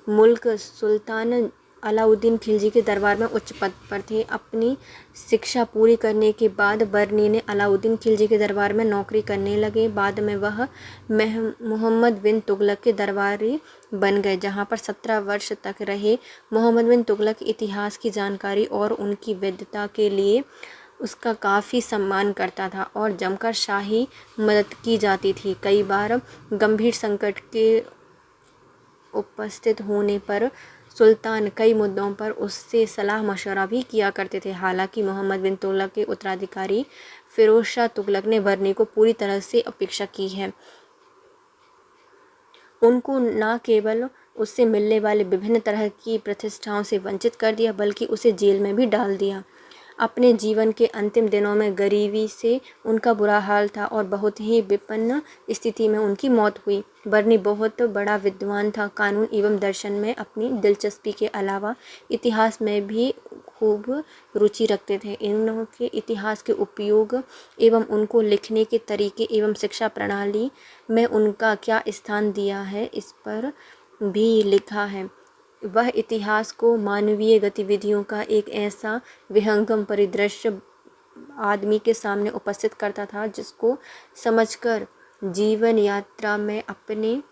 मुल्क सुल्तान अलाउद्दीन खिलजी के दरबार में उच्च पद पर थे। अपनी शिक्षा पूरी करने के बाद बरनी ने अलाउद्दीन खिलजी के दरबार में नौकरी करने लगे। बाद में वह मोहम्मद बिन तुगलक के दरबारी बन गए, जहां पर 17 वर्ष तक रहे। मोहम्मद बिन तुगलक इतिहास की जानकारी और उनकी विद्वता के लिए उसका काफ़ी सम्मान करता था और जमकर शाही मदद की जाती थी। कई बार गंभीर संकट के उपस्थित होने पर सुल्तान कई मुद्दों पर उससे सलाह मशवरा भी किया करते थे। हालांकि मोहम्मद बिन तुगलक के उत्तराधिकारी फिरोज शाह तुगलक ने बरनी को पूरी तरह से उपेक्षा की है। उनको न केवल उससे मिलने वाले विभिन्न तरह की प्रतिष्ठाओं से वंचित कर दिया, बल्कि उसे जेल में भी डाल दिया। अपने जीवन के अंतिम दिनों में गरीबी से उनका बुरा हाल था और बहुत ही विपन्न स्थिति में उनकी मौत हुई। बर्नी बहुत बड़ा विद्वान था। कानून एवं दर्शन में अपनी दिलचस्पी के अलावा इतिहास में भी खूब रुचि रखते थे। इनके इतिहास के उपयोग एवं उनको लिखने के तरीके एवं शिक्षा प्रणाली में उनका क्या स्थान दिया है, इस पर भी लिखा है। वह इतिहास को मानवीय गतिविधियों का एक ऐसा विहंगम परिदृश्य आदमी के सामने उपस्थित करता था जिसको समझकर जीवन यात्रा में अपने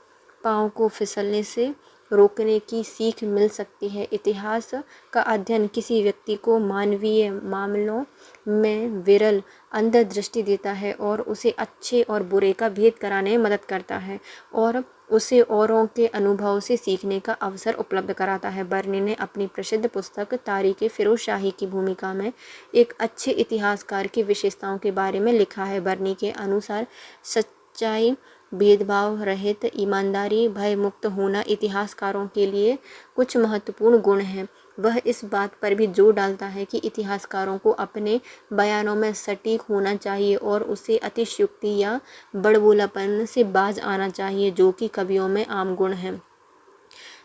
पाँव को फिसलने से रोकने की सीख मिल सकती है। इतिहास का अध्ययन किसी व्यक्ति को मानवीय मामलों में विरल अंतर्दृष्टि देता है और उसे अच्छे और बुरे का भेद कराने में मदद करता है और उसे औरों के अनुभव से सीखने का अवसर उपलब्ध कराता है। बर्नी ने अपनी प्रसिद्ध पुस्तक तारीख़ फ़िरोज़ शाही की भूमिका में एक अच्छे इतिहासकार की विशेषताओं के बारे में लिखा है। बर्नी के अनुसार सच्चाई, भेदभाव रहित ईमानदारी, भय मुक्त होना इतिहासकारों के लिए कुछ महत्वपूर्ण गुण हैं। वह इस बात पर भी जोर डालता है कि इतिहासकारों को अपने बयानों में सटीक होना चाहिए और उसे अतिशयोक्ति या बड़बोलापन से बाज आना चाहिए, जो कि कवियों में आम गुण हैं।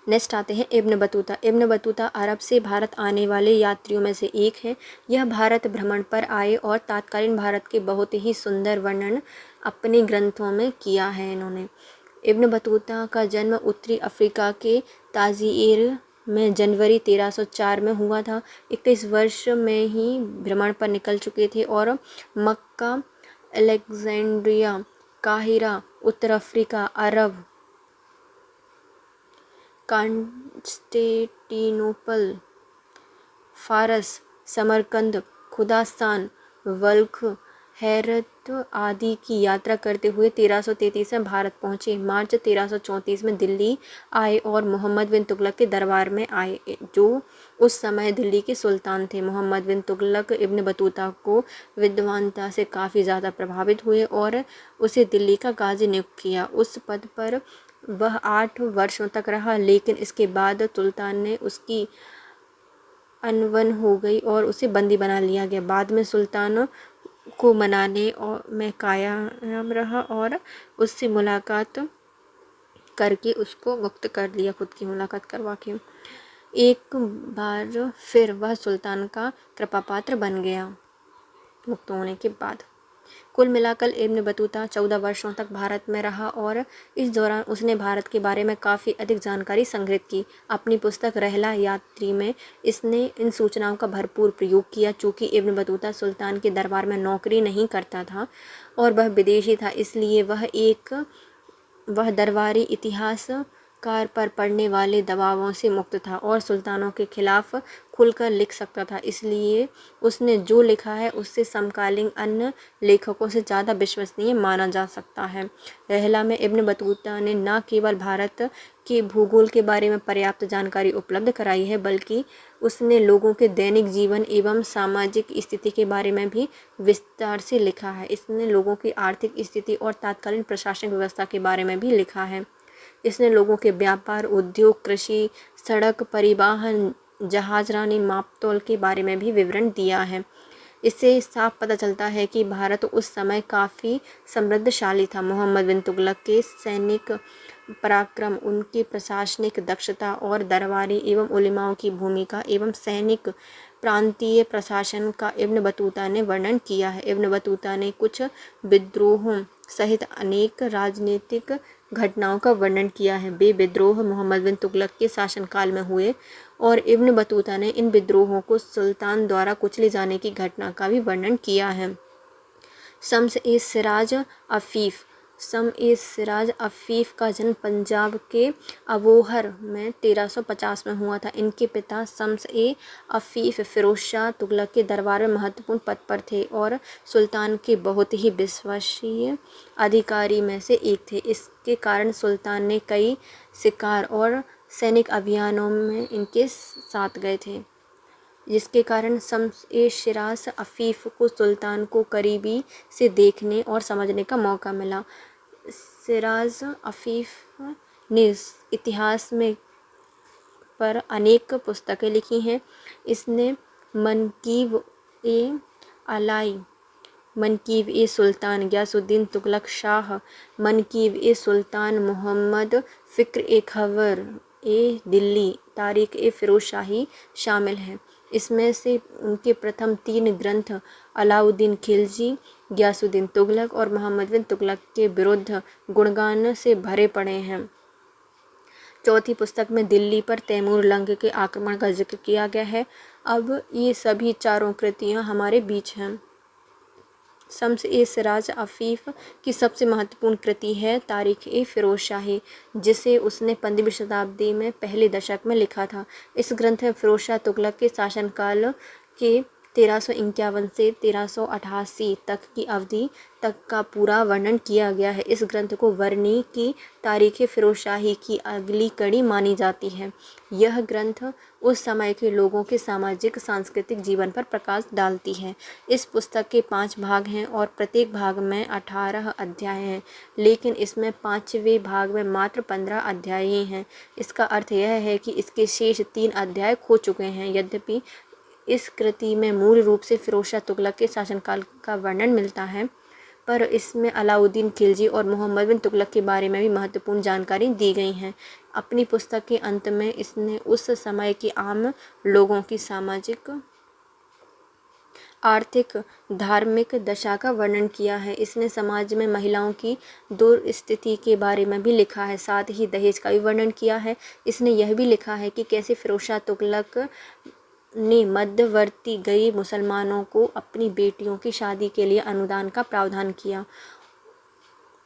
नेक्स्ट आते हैं इब्न बतूता। इब्न बतूता अरब से भारत आने वाले यात्रियों में से एक है। यह भारत भ्रमण पर आए और तत्कालीन भारत के बहुत ही सुंदर वर्णन अपने ग्रंथों में किया है इन्होंने। इब्न बतूता का जन्म उत्तरी अफ्रीका के ताज़ीर में जनवरी 1304 में हुआ था। 21 वर्ष में ही भ्रमण पर निकल चुके थे और मक्का, अलेक्जेंड्रिया, काहिरा, उत्तर अफ्रीका, अरब, कॉन्स्टेंटिनोपल, फारस, समरकंद, खुरासान, बल्ख, हेरत आदि की यात्रा करते हुए 1333 में भारत पहुँचे। मार्च 1334 में दिल्ली आए और मोहम्मद बिन तुगलक के दरबार में आए, जो उस समय दिल्ली के सुल्तान थे। मोहम्मद बिन तुगलक इब्न बतूता को विद्वानता से काफ़ी ज़्यादा प्रभावित हुए और उसे दिल्ली का गाजी नियुक्त किया। उस पद पर वह 8 वर्षों तक रहा, लेकिन इसके बाद सुल्तान ने उसकी अनबन हो गई और उसे बंदी बना लिया गया। बाद में सुल्तान को मनाने और में कायम रहा और उससे मुलाकात करके उसको मुक्त कर लिया, खुद की मुलाकात करवा के। एक बार फिर वह सुल्तान का कृपापात्र बन गया मुक्त होने के बाद। कुल मिलाकर इब्न बतूता 14 वर्षों तक भारत में रहा और इस दौरान उसने भारत के बारे में काफ़ी अधिक जानकारी संग्रहित की। अपनी पुस्तक रहला यात्री में इसने इन सूचनाओं का भरपूर प्रयोग किया। चूँकि इब्न बतूता सुल्तान के दरबार में नौकरी नहीं करता था और वह विदेशी था, इसलिए वह दरबारी इतिहासकार पर पड़ने वाले दबावों से मुक्त था और सुल्तानों के खिलाफ खुलकर लिख सकता था। इसलिए उसने जो लिखा है उससे समकालीन अन्य लेखकों से ज़्यादा विश्वसनीय माना जा सकता है। रहला में इब्न बतूता ने न केवल भारत के भूगोल के बारे में पर्याप्त जानकारी उपलब्ध कराई है, बल्कि उसने लोगों के दैनिक जीवन एवं सामाजिक स्थिति के बारे में भी विस्तार से लिखा है। इसने लोगों की आर्थिक स्थिति और तत्कालीन प्रशासनिक व्यवस्था के बारे में भी लिखा है। इसने लोगों के व्यापार, उद्योग, कृषि, सड़क परिवहन, जहाजरानी, मापतोल के बारे में भी विवरण दिया है। इससे साफ पता चलता है कि भारत उस समय काफ़ी समृद्धशाली था। मोहम्मद बिन तुगलक के सैनिक पराक्रम, उनकी प्रशासनिक दक्षता और दरबारी एवं उलेमाओं की भूमिका एवं सैनिक प्रांतीय प्रशासन का इब्न बतूता ने वर्णन किया है। इब्न बतूता ने कुछ विद्रोहों सहित अनेक राजनीतिक घटनाओं का वर्णन किया है। वे विद्रोह मोहम्मद बिन तुगलक के शासनकाल में हुए और इब्न बतूता ने इन विद्रोहों को सुल्तान द्वारा कुचले जाने की घटना का भी वर्णन किया है। शम्स-ए-सिराज अफ़ीफ़ का जन्म पंजाब के अबोहर में 1350 में हुआ था। इनके पिता शम्स-ए-अफ़ीफ़ फ़िरोज़ शाह तुगलक के दरबार में महत्वपूर्ण पद पर थे और सुल्तान के बहुत ही विश्वसनीय अधिकारी में से एक थे। इसके कारण सुल्तान ने कई शिकार और सैनिक अभियानों में इनके साथ गए थे, जिसके कारण शम्स-ए-सिराज अफ़ीफ़ को सुल्तान को करीबी से देखने और समझने का मौका मिला। सिराज अफ़ीफ़ ने इतिहास में पर अनेक पुस्तकें लिखी हैं। इसने मनकीब ए अलाई मनकीब ए सुल्तान गयासुद्दीन तुगलक शाह मनकीब ए सुल्तान मोहम्मद फ़िक्र ए खबर ए दिल्ली तारीख ए फ़िरोज़ शाही शामिल हैं। इसमें से उनके प्रथम 3 ग्रंथ अलाउद्दीन खिलजी, गयासुद्दीन तुगलक और मोहम्मद बिन तुगलक के विरुद्ध गुणगान से भरे पड़े हैं। चौथी पुस्तक में दिल्ली पर तैमूर लंग के आक्रमण का जिक्र किया गया है। अब ये सभी चारों कृतियाँ हमारे बीच हैं। शम्स ए सिराज अफ़ीफ़ की सबसे महत्वपूर्ण कृति है तारीख़ ए फ़िरोज़ शाही, जिसे उसने 15वीं शताब्दी में पहले दशक में लिखा था। इस ग्रंथ में फ़िरोज़ शाह तुगलक के शासनकाल के 1351 से 1388 तक की अवधि तक का पूरा वर्णन किया गया है। इस ग्रंथ को वर्णी की तारीख़ फ़िरोज़ शाही की अगली कड़ी मानी जाती है। यह ग्रंथ उस समय के लोगों के सामाजिक सांस्कृतिक जीवन पर प्रकाश डालती है। इस पुस्तक के 5 भाग हैं और प्रत्येक भाग में 18 अध्याय हैं, लेकिन इसमें 5वें भाग में मात्र 15 अध्याय ही हैं। इसका अर्थ यह है कि इसके शेष 3 अध्याय खो चुके हैं। यद्यपि इस कृति में मूल रूप से फ़िरोज़ शाह तुगलक के शासनकाल का वर्णन मिलता है, पर इसमें अलाउद्दीन खिलजी और मोहम्मद बिन तुगलक के बारे में भी महत्वपूर्ण जानकारी दी गई हैं। अपनी पुस्तक के अंत में इसने उस समय की आम लोगों की सामाजिक, आर्थिक, धार्मिक दशा का वर्णन किया है। इसने समाज में महिलाओं की दुर्स्थिति के बारे में भी लिखा है, साथ ही दहेज का भी वर्णन किया है। इसने यह भी लिखा है कि कैसे फ़िरोज़ शाह तुगलक ने मध्यवर्ती गरीब मुसलमानों को अपनी बेटियों की शादी के लिए अनुदान का प्रावधान किया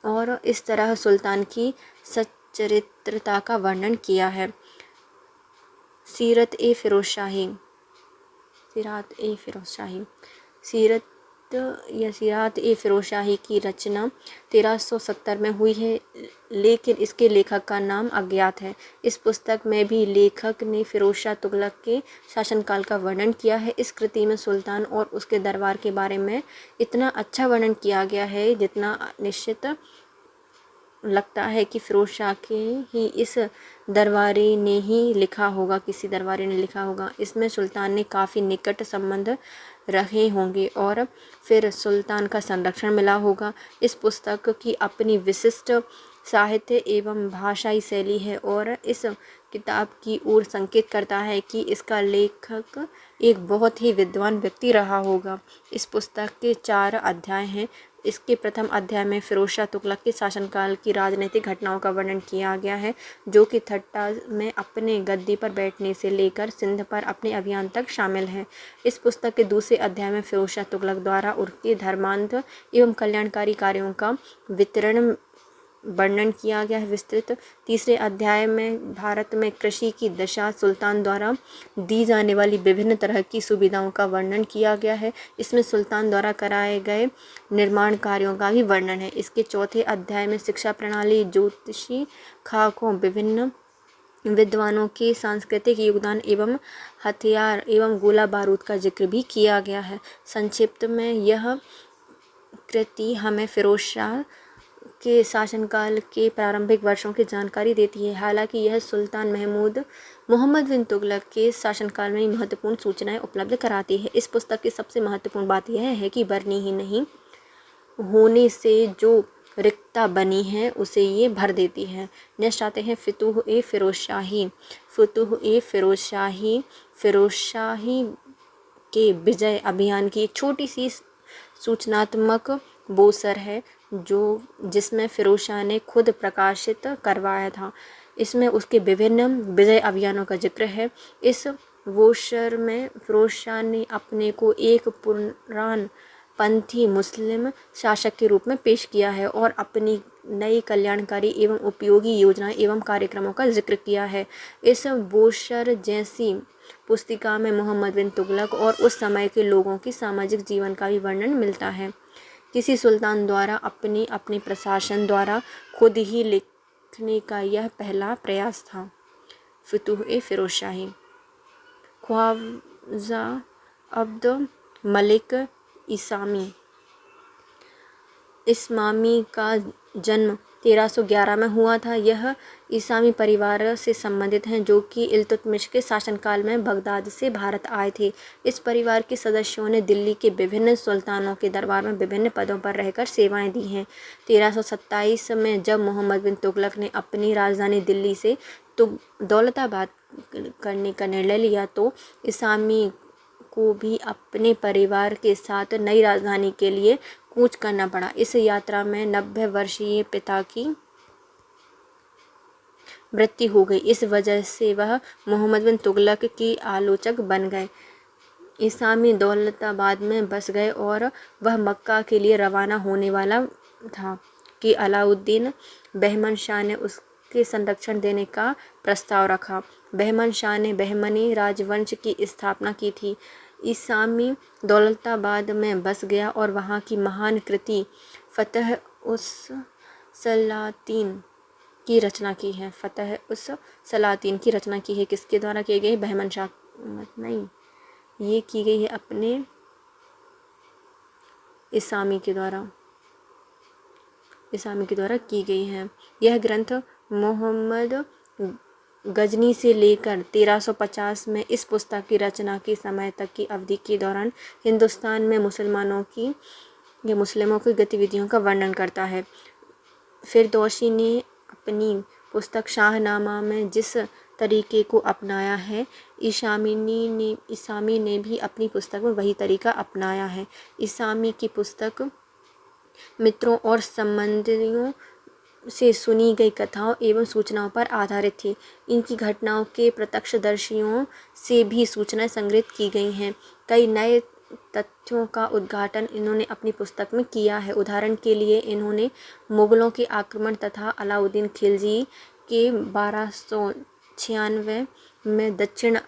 और इस तरह सुल्तान की सच्चरित्रता का वर्णन किया है। सीरत ए फ़िरोज़ शाही सीरात ए फ़िरोज़ शाही की रचना 1370 में हुई है, लेकिन इसके लेखक का नाम अज्ञात है। इस पुस्तक में भी लेखक ने फ़िरोज़ शाह तुगलक के शासनकाल का वर्णन किया है। इस कृति में सुल्तान और उसके दरबार के बारे में इतना अच्छा वर्णन किया गया है जितना निश्चित लगता है कि फ़िरोज़ शाह के ही इस दरबारी ने ही लिखा होगा, किसी दरबारी ने लिखा होगा। इसमें सुल्तान ने काफ़ी निकट संबंध रहे होंगे और फिर सुल्तान का संरक्षण मिला होगा। इस पुस्तक की अपनी विशिष्ट साहित्य एवं भाषाई शैली है और इस किताब की ओर संकेत करता है कि इसका लेखक एक बहुत ही विद्वान व्यक्ति रहा होगा। इस पुस्तक के 4 अध्याय हैं। इसके प्रथम अध्याय में फ़िरोज़ शाह तुगलक के शासनकाल की राजनीतिक घटनाओं का वर्णन किया गया है, जो कि ठट्टा में अपने गद्दी पर बैठने से लेकर सिंध पर अपने अभियान तक शामिल है। इस पुस्तक के दूसरे अध्याय में फ़िरोज़ शाह तुगलक द्वारा उनके धर्मांध एवं कल्याणकारी कार्यों का वितरण वर्णन किया गया है विस्तृत। तीसरे अध्याय में भारत में कृषि की दशा, सुल्तान द्वारा दी जाने वाली विभिन्न तरह की सुविधाओं का वर्णन किया गया है। इसमें सुल्तान द्वारा कराए गए निर्माण कार्यों का भी वर्णन है। इसके चौथे अध्याय में शिक्षा प्रणाली, ज्योतिषी खाकों, विभिन्न विद्वानों के सांस्कृतिक योगदान एवं हथियार एवं गोला बारूद का जिक्र भी किया गया है। संक्षिप्त में यह कृति हमें फ़िरोज़ शाह के शासनकाल के प्रारंभिक वर्षों की जानकारी देती है। हालांकि यह सुल्तान मोहम्मद बिन तुगलक के शासनकाल में महत्वपूर्ण सूचनाएं उपलब्ध कराती है। इस पुस्तक की सबसे महत्वपूर्ण बात यह है कि वर्णी ही नहीं होने से जो रिक्तता बनी है उसे ये भर देती है। नेक्स्ट आते हैं फ़ितूह ए फ़िरोज़ शाही। फ़िरोज़ शाही के विजय अभियान की एक छोटी सी सूचनात्मक बोसर है जिसमें फ़िरोज़ शाह ने खुद प्रकाशित करवाया था। इसमें उसके विभिन्न विजय अभियानों का जिक्र है। इस बोसर में फ़िरोज़ शाह ने अपने को एक पुराणपंथी मुस्लिम शासक के रूप में पेश किया है और अपनी नई कल्याणकारी एवं उपयोगी योजनाएं एवं कार्यक्रमों का जिक्र किया है। इस बोसर जैसी पुस्तिका में मोहम्मद बिन तुगलक और उस समय के लोगों की सामाजिक जीवन का भी वर्णन मिलता है। किसी सुल्तान द्वारा अपने प्रशासन द्वारा खुद ही लिखने का यह पहला प्रयास था। फ़ितूह ए फ़िरोज़ शाही। ख्वाजा अब्द मलिक इस्मामी का जन्म 1311 में हुआ था। यह इस्लामी परिवार से संबंधित हैं जो कि इल्तुतमिश के शासनकाल में बगदाद से भारत आए थे। इस परिवार के सदस्यों ने दिल्ली के विभिन्न सुल्तानों के दरबार में विभिन्न पदों पर रहकर सेवाएं दी हैं। 1327 में जब मोहम्मद बिन तुगलक ने अपनी राजधानी दिल्ली से दौलताबाद करने का निर्णय लिया तो इसामी को भी अपने परिवार के साथ नई राजधानी के लिए कूच करना पड़ा। इस यात्रा में 90 वर्षीय पिता की मृत्यु हो गई। इस वजह से वह मोहम्मद बिन तुगलक की आलोचक बन गए। इसामी दौलताबाद में बस गए और वह मक्का के लिए रवाना होने वाला था कि अलाउद्दीन बहमन शाह ने उसके संरक्षण देने का प्रस्ताव रखा। बहमन शाह ने बहमनी राजवंश की स्थापना की थी। इसामी दौलताबाद में बस गया और वहाँ की महान कृति फतह उस सलातीन की रचना की है। फतह उस सलातीन की रचना की है किसके द्वारा की गई? बहमन शाह नहीं, ये की गई है अपने इसामी के द्वारा की गई है। यह ग्रंथ मोहम्मद गजनी से लेकर 1350 में इस पुस्तक की रचना के समय तक की अवधि के दौरान हिंदुस्तान में मुसलमों की गतिविधियों का वर्णन करता है। फिरदौसी ने अपनी पुस्तक शाहनामा में जिस तरीके को अपनाया है, इसामी ने भी अपनी पुस्तक में वही तरीका अपनाया है। इसामी की पुस्तक मित्रों और संबंधियों से सुनी गई कथाओं एवं सूचनाओं पर आधारित थी। इनकी घटनाओं के प्रत्यक्षदर्शियों से भी सूचनाएं संग्रहित की गई हैं। कई नए तथ्यों का उद्घाटन इन्होंने अपनी पुस्तक में किया है। उदाहरण के लिए इन्होंने मुगलों के आक्रमण तथा अलाउद्दीन खिलजी के 1296 में दक्षिण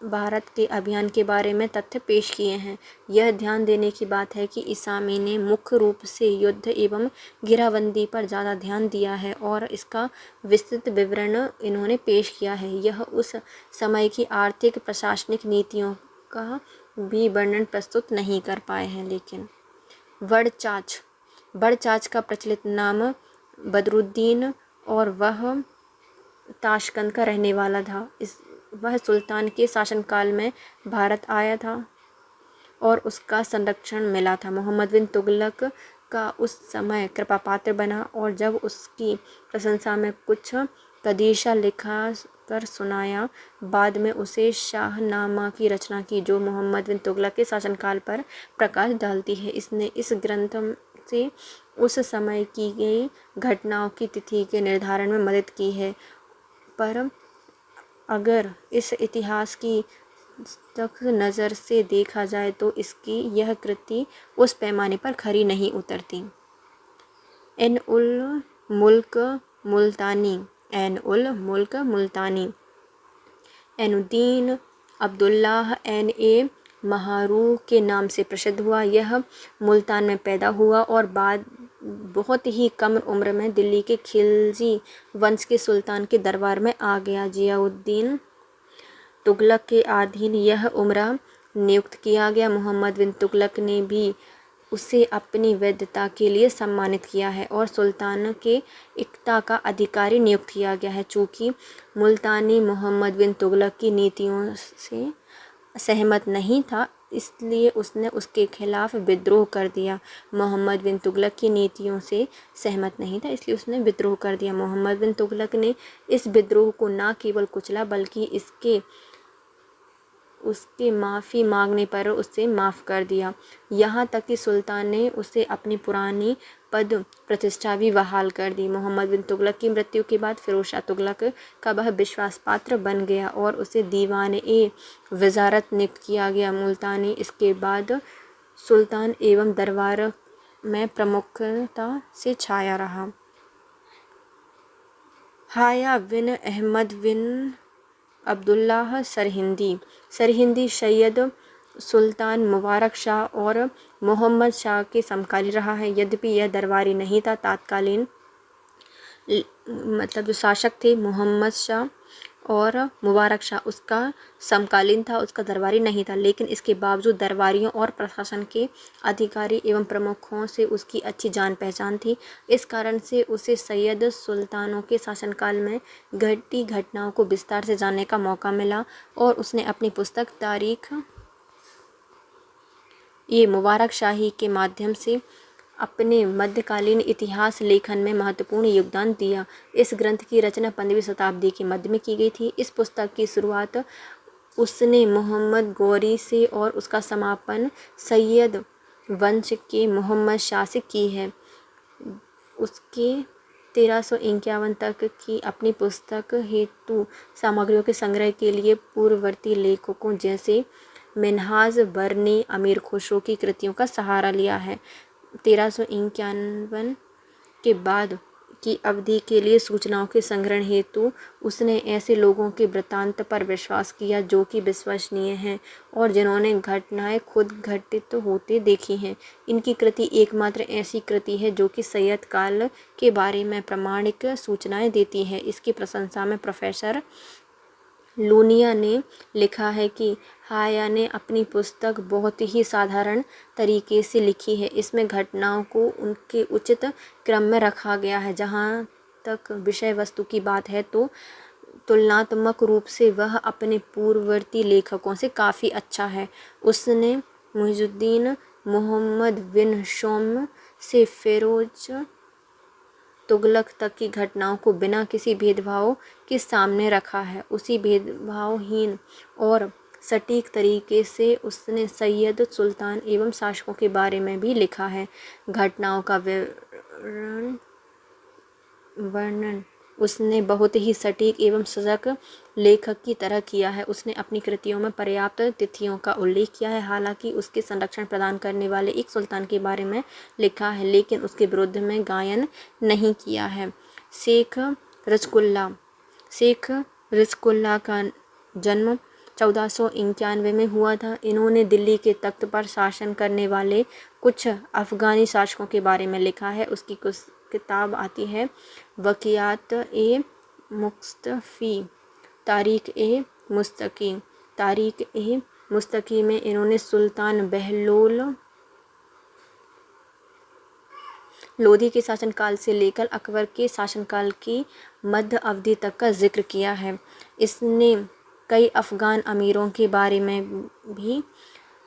भारत के अभियान के बारे में तथ्य पेश किए हैं। यह ध्यान देने की बात है कि इसामी ने मुख्य रूप से युद्ध एवं घेराबंदी पर ज़्यादा ध्यान दिया है और इसका विस्तृत विवरण इन्होंने पेश किया है। यह उस समय की आर्थिक प्रशासनिक नीतियों का भी वर्णन प्रस्तुत नहीं कर पाए हैं। लेकिन बड़चाच का प्रचलित नाम बदरुद्दीन और वह ताशकंद का रहने वाला था। वह सुल्तान के शासनकाल में भारत आया था और उसका संरक्षण मिला था। मोहम्मद बिन तुगलक का उस समय कृपा पात्र बना और जब उसकी प्रशंसा में कुछ कदीशा लिखा कर सुनाया। बाद में उसे शाहनामा की रचना की जो मोहम्मद बिन तुगलक के शासनकाल पर प्रकाश डालती है। इसने इस ग्रंथ से उस समय की गई घटनाओं की तिथि के निर्धारण में मदद की है, पर अगर इस इतिहास की तक नज़र से देखा जाए तो इसकी यह कृति उस पैमाने पर खरी नहीं उतरती। एन मुल्क मुल्तानी एनुद्दीन अब्दुल्लाह ए महारू के नाम से प्रसिद्ध हुआ। यह मुल्तान में पैदा हुआ और बाद बहुत ही कम उम्र में दिल्ली के खिलजी वंश के सुल्तान के दरबार में आ गया। जियाउद्दीन तुगलक के अधीन यह उमरा नियुक्त किया गया। मोहम्मद बिन तुगलक ने भी उसे अपनी वैधता के लिए सम्मानित किया है और सुल्तान के इक्ता का अधिकारी नियुक्त किया गया है। चूँकि मुल्तानी मोहम्मद बिन तुगलक की नीतियों से सहमत नहीं था, इसलिए उसने उसके खिलाफ विद्रोह कर दिया। मोहम्मद बिन तुगलक की नीतियों से सहमत नहीं था, इसलिए उसने विद्रोह कर दिया। मोहम्मद बिन तुगलक ने इस विद्रोह को न केवल कुचला बल्कि उसके माफ़ी मांगने पर उसे माफ़ कर दिया। यहाँ तक कि सुल्तान ने उसे अपनी पुरानी पद प्रतिष्ठा भी बहाल कर दी। मोहम्मद बिन तुगलक की मृत्यु के बाद फिरोज शाह तुगलक का वह विश्वास पात्र बन गया और उसे दीवान-ए-वज़ारत नियुक्त किया गया। मुल्तानी इसके बाद सुल्तान एवं दरबार में प्रमुखता से छाया रहा। हाया बिन अहमद बिन अब्दुल्लाह सरहिंदी सैयद सुल्तान मुबारक शाह और मोहम्मद शाह के समकालीन रहा है। यद्यपि यह दरबारी नहीं था, तत्कालीन जो शासक थे मोहम्मद शाह और मुबारक शाह उसका समकालीन था, उसका दरबारी नहीं था, लेकिन इसके बावजूद दरबारियों और प्रशासन के अधिकारी एवं प्रमुखों से उसकी अच्छी जान पहचान थी। इस कारण से उसे सैयद सुल्तानों के शासनकाल में घटी घटनाओं को विस्तार से जानने का मौका मिला और उसने अपनी पुस्तक तारीख ये मुबारक शाही के माध्यम से अपने मध्यकालीन इतिहास लेखन में महत्वपूर्ण योगदान दिया। इस ग्रंथ की रचना 15वीं शताब्दी के मध्य में की गई थी। इस पुस्तक की शुरुआत उसने मोहम्मद गौरी से और उसका समापन सैयद वंश के मोहम्मद शाह से की है। उसके 1351 तक की अपनी पुस्तक हेतु सामग्रियों के संग्रह के लिए पूर्ववर्ती लेखकों जैसे मिन्हाज बरनी अमीर खुसरो की कृतियों का सहारा लिया है। 1351 के बाद की अवधि के लिए सूचनाओं के संग्रहण हेतु उसने ऐसे लोगों के वृत्तांत पर विश्वास किया जो कि विश्वसनीय हैं और जिन्होंने घटनाएं खुद घटित होते देखी हैं। इनकी कृति एकमात्र ऐसी कृति है जो कि सैयद काल के बारे में प्रामाणिक सूचनाएं देती है। इसकी प्रशंसा में प्रोफेसर लूनिया ने लिखा है कि हाया ने अपनी पुस्तक बहुत ही साधारण तरीके से लिखी है। इसमें घटनाओं को उनके उचित क्रम में रखा गया है। जहाँ तक विषय वस्तु की बात है तो तुलनात्मक रूप से वह अपने पूर्ववर्ती लेखकों से काफ़ी अच्छा है। उसने मुइजुद्दीन मोहम्मद बिन शोम से फिरोज तुगलक तक की घटनाओं को बिना किसी भेदभाव के सामने रखा है। उसी भेदभावहीन और सटीक तरीके से उसने सैयद सुल्तान एवं शासकों के बारे में भी लिखा है। घटनाओं का वर्णन उसने बहुत ही सटीक एवं सजग लेखक की तरह किया है। उसने अपनी कृतियों में पर्याप्त तिथियों का उल्लेख किया है। हालांकि उसके संरक्षण प्रदान करने वाले एक सुल्तान के बारे में लिखा है, लेकिन उसके विरुद्ध में गायन नहीं किया है। शेख रिज़्कुल्लाह का जन्म 1491 में हुआ था। इन्होंने दिल्ली के तख्त पर शासन करने वाले कुछ अफ़गानी शासकों के बारे में लिखा है। उसकी कुछ किताब आती है वक़ियात ए मुस्तफ़ी, तारीख़ ए मुस्तक़ी में इन्होंने सुल्तान बहलोल लोधी के शासनकाल से लेकर अकबर के शासनकाल की मध्य अवधि तक का जिक्र किया है। इसने कई अफ़गान अमीरों के बारे में भी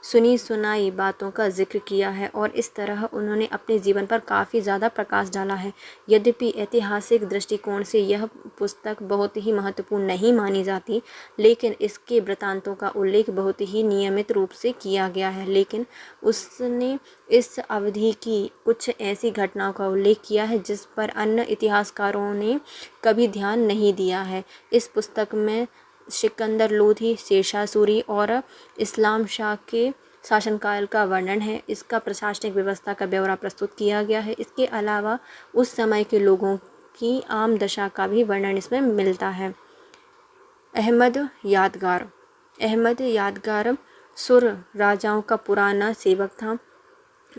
सुनी सुनाई बातों का जिक्र किया है और इस तरह उन्होंने अपने जीवन पर काफ़ी ज़्यादा प्रकाश डाला है। यद्यपि ऐतिहासिक दृष्टिकोण से यह पुस्तक बहुत ही महत्वपूर्ण नहीं मानी जाती, लेकिन इसके वृत्तांतों का उल्लेख बहुत ही नियमित रूप से किया गया है। लेकिन उसने इस अवधि की कुछ ऐसी घटनाओं का उल्लेख किया है जिस पर अन्य इतिहासकारों ने कभी ध्यान नहीं दिया है। इस पुस्तक में सिकंदर लोधी, शेरशाह सूरी और इस्लाम शाह के शासनकाल का वर्णन है। इसका प्रशासनिक व्यवस्था का ब्यौरा प्रस्तुत किया गया है। इसके अलावा उस समय के लोगों की आम दशा का भी वर्णन इसमें मिलता है। अहमद यादगार सुर राजाओं का पुराना सेवक था।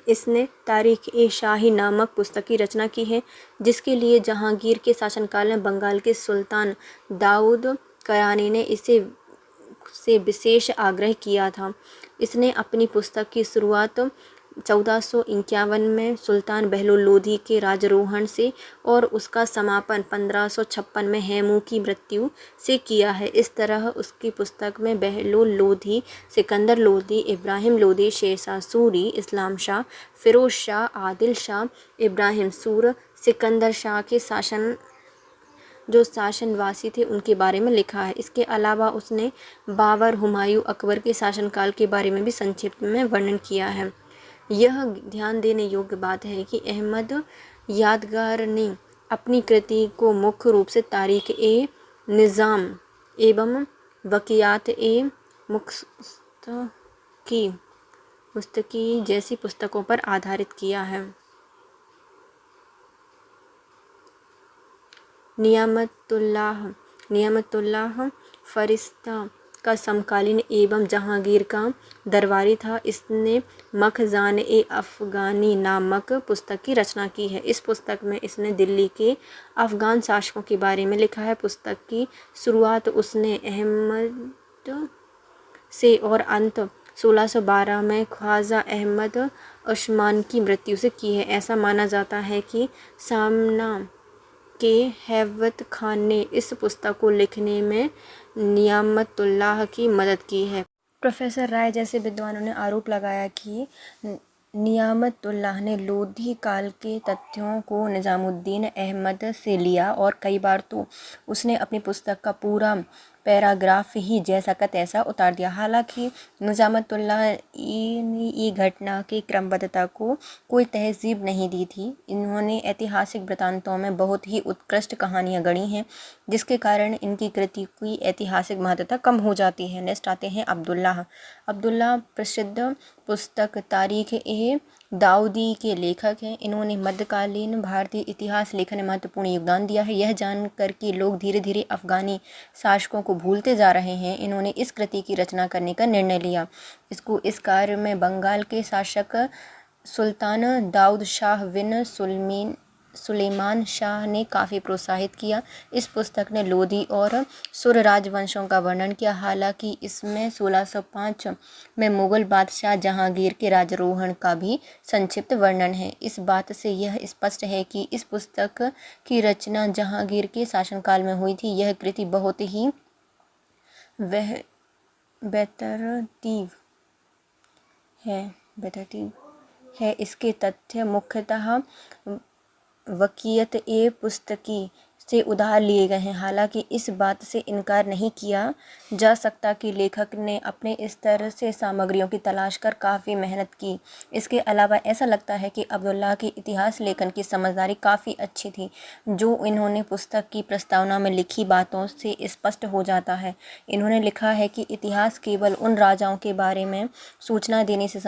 इसने तारीख़ ए शाही नामक पुस्तक की रचना की है, जिसके लिए जहांगीर के शासनकाल में बंगाल के सुल्तान दाऊद करानी ने इसे से विशेष आग्रह किया था। इसने अपनी पुस्तक की शुरुआत 1451 में सुल्तान बहलोल लोधी के राजरोहण से और उसका समापन 1556 में हैमू की मृत्यु से किया है। इस तरह उसकी पुस्तक में बहलोल लोधी, सिकंदर लोधी, इब्राहिम लोधी, शेरशाह सूरी, इस्लाम शाह, फिरोज शाह, आदिल शाह, इब्राहिम सूर, सिकंदर शाह के शासनवासी थे उनके बारे में लिखा है। इसके अलावा उसने बाबर, हुमायूं, अकबर के शासनकाल के बारे में भी संक्षिप्त में वर्णन किया है। यह ध्यान देने योग्य बात है कि अहमद यादगार ने अपनी कृति को मुख्य रूप से तारीख़ ए निज़ाम एवं वक़ियात ए मुस्तकी जैसी पुस्तकों पर आधारित किया है। नियामतुल्लाह फरिश्ता का समकालीन एवं जहांगीर का दरबारी था। इसने मखज़ान-ए-अफ़गानी नामक पुस्तक की रचना की है। इस पुस्तक में इसने दिल्ली के अफ़गान शासकों के बारे में लिखा है। पुस्तक की शुरुआत उसने अहमद से और अंत 1612 में ख्वाजा अहमद उस्मान की मृत्यु से की है। ऐसा माना जाता है कि सामना के हैवत खान ने इस पुस्तक को लिखने में नियामतुल्लाह की मदद की है। प्रोफेसर राय जैसे विद्वानों ने आरोप लगाया कि नियामतुल्लाह ने लोधी काल के तथ्यों को निजामुद्दीन अहमद से लिया और कई बार तो उसने अपनी पुस्तक का पूरा पैराग्राफ ही जैसा का तैसा उतार दिया। हालांकि निजामतुल्लाह ने घटना की क्रमबद्धता को कोई तहजीब नहीं दी थी। इन्होंने ऐतिहासिक वृत्तांतों में बहुत ही उत्कृष्ट कहानियाँ गढ़ी हैं, जिसके कारण इनकी कृति की ऐतिहासिक महत्ता कम हो जाती है। नेक्स्ट आते हैं अब्दुल्लाह प्रसिद्ध पुस्तक तारीख़-ए-दाऊदी के लेखक हैं। इन्होंने मध्यकालीन भारतीय इतिहास लेखन में महत्वपूर्ण योगदान दिया है। यह जानकर कि लोग धीरे धीरे अफ़गानी शासकों को भूलते जा रहे हैं, इन्होंने इस कृति की रचना करने का निर्णय लिया। इस कार्य में बंगाल के शासक सुल्तान दाऊद शाह बिन सुलेमान शाह ने काफ़ी प्रोत्साहित किया। इस पुस्तक ने लोधी और सुर राजवंशों का वर्णन किया। हालांकि इसमें 1605 में मुग़ल बादशाह जहांगीर के राजारोहण का भी संक्षिप्त वर्णन है। इस बात से यह स्पष्ट है कि इस पुस्तक की रचना जहांगीर के शासनकाल में हुई थी। यह कृति बहुत ही बेतरतीब है। इसके तथ्य मुख्यतः वक़ियत-ए-पुस्तकी से उधार लिए गए हैं। हालांकि इस बात से इनकार नहीं किया जा सकता कि लेखक ने अपने स्तर से सामग्रियों की तलाश कर काफ़ी मेहनत की। इसके अलावा ऐसा लगता है कि अब्दुल्लाह की इतिहास लेखन की समझदारी काफ़ी अच्छी थी, जो इन्होंने पुस्तक की प्रस्तावना में लिखी बातों से स्पष्ट हो जाता है। इन्होंने लिखा है कि इतिहास केवल उन राजाओं के बारे में सूचना देने से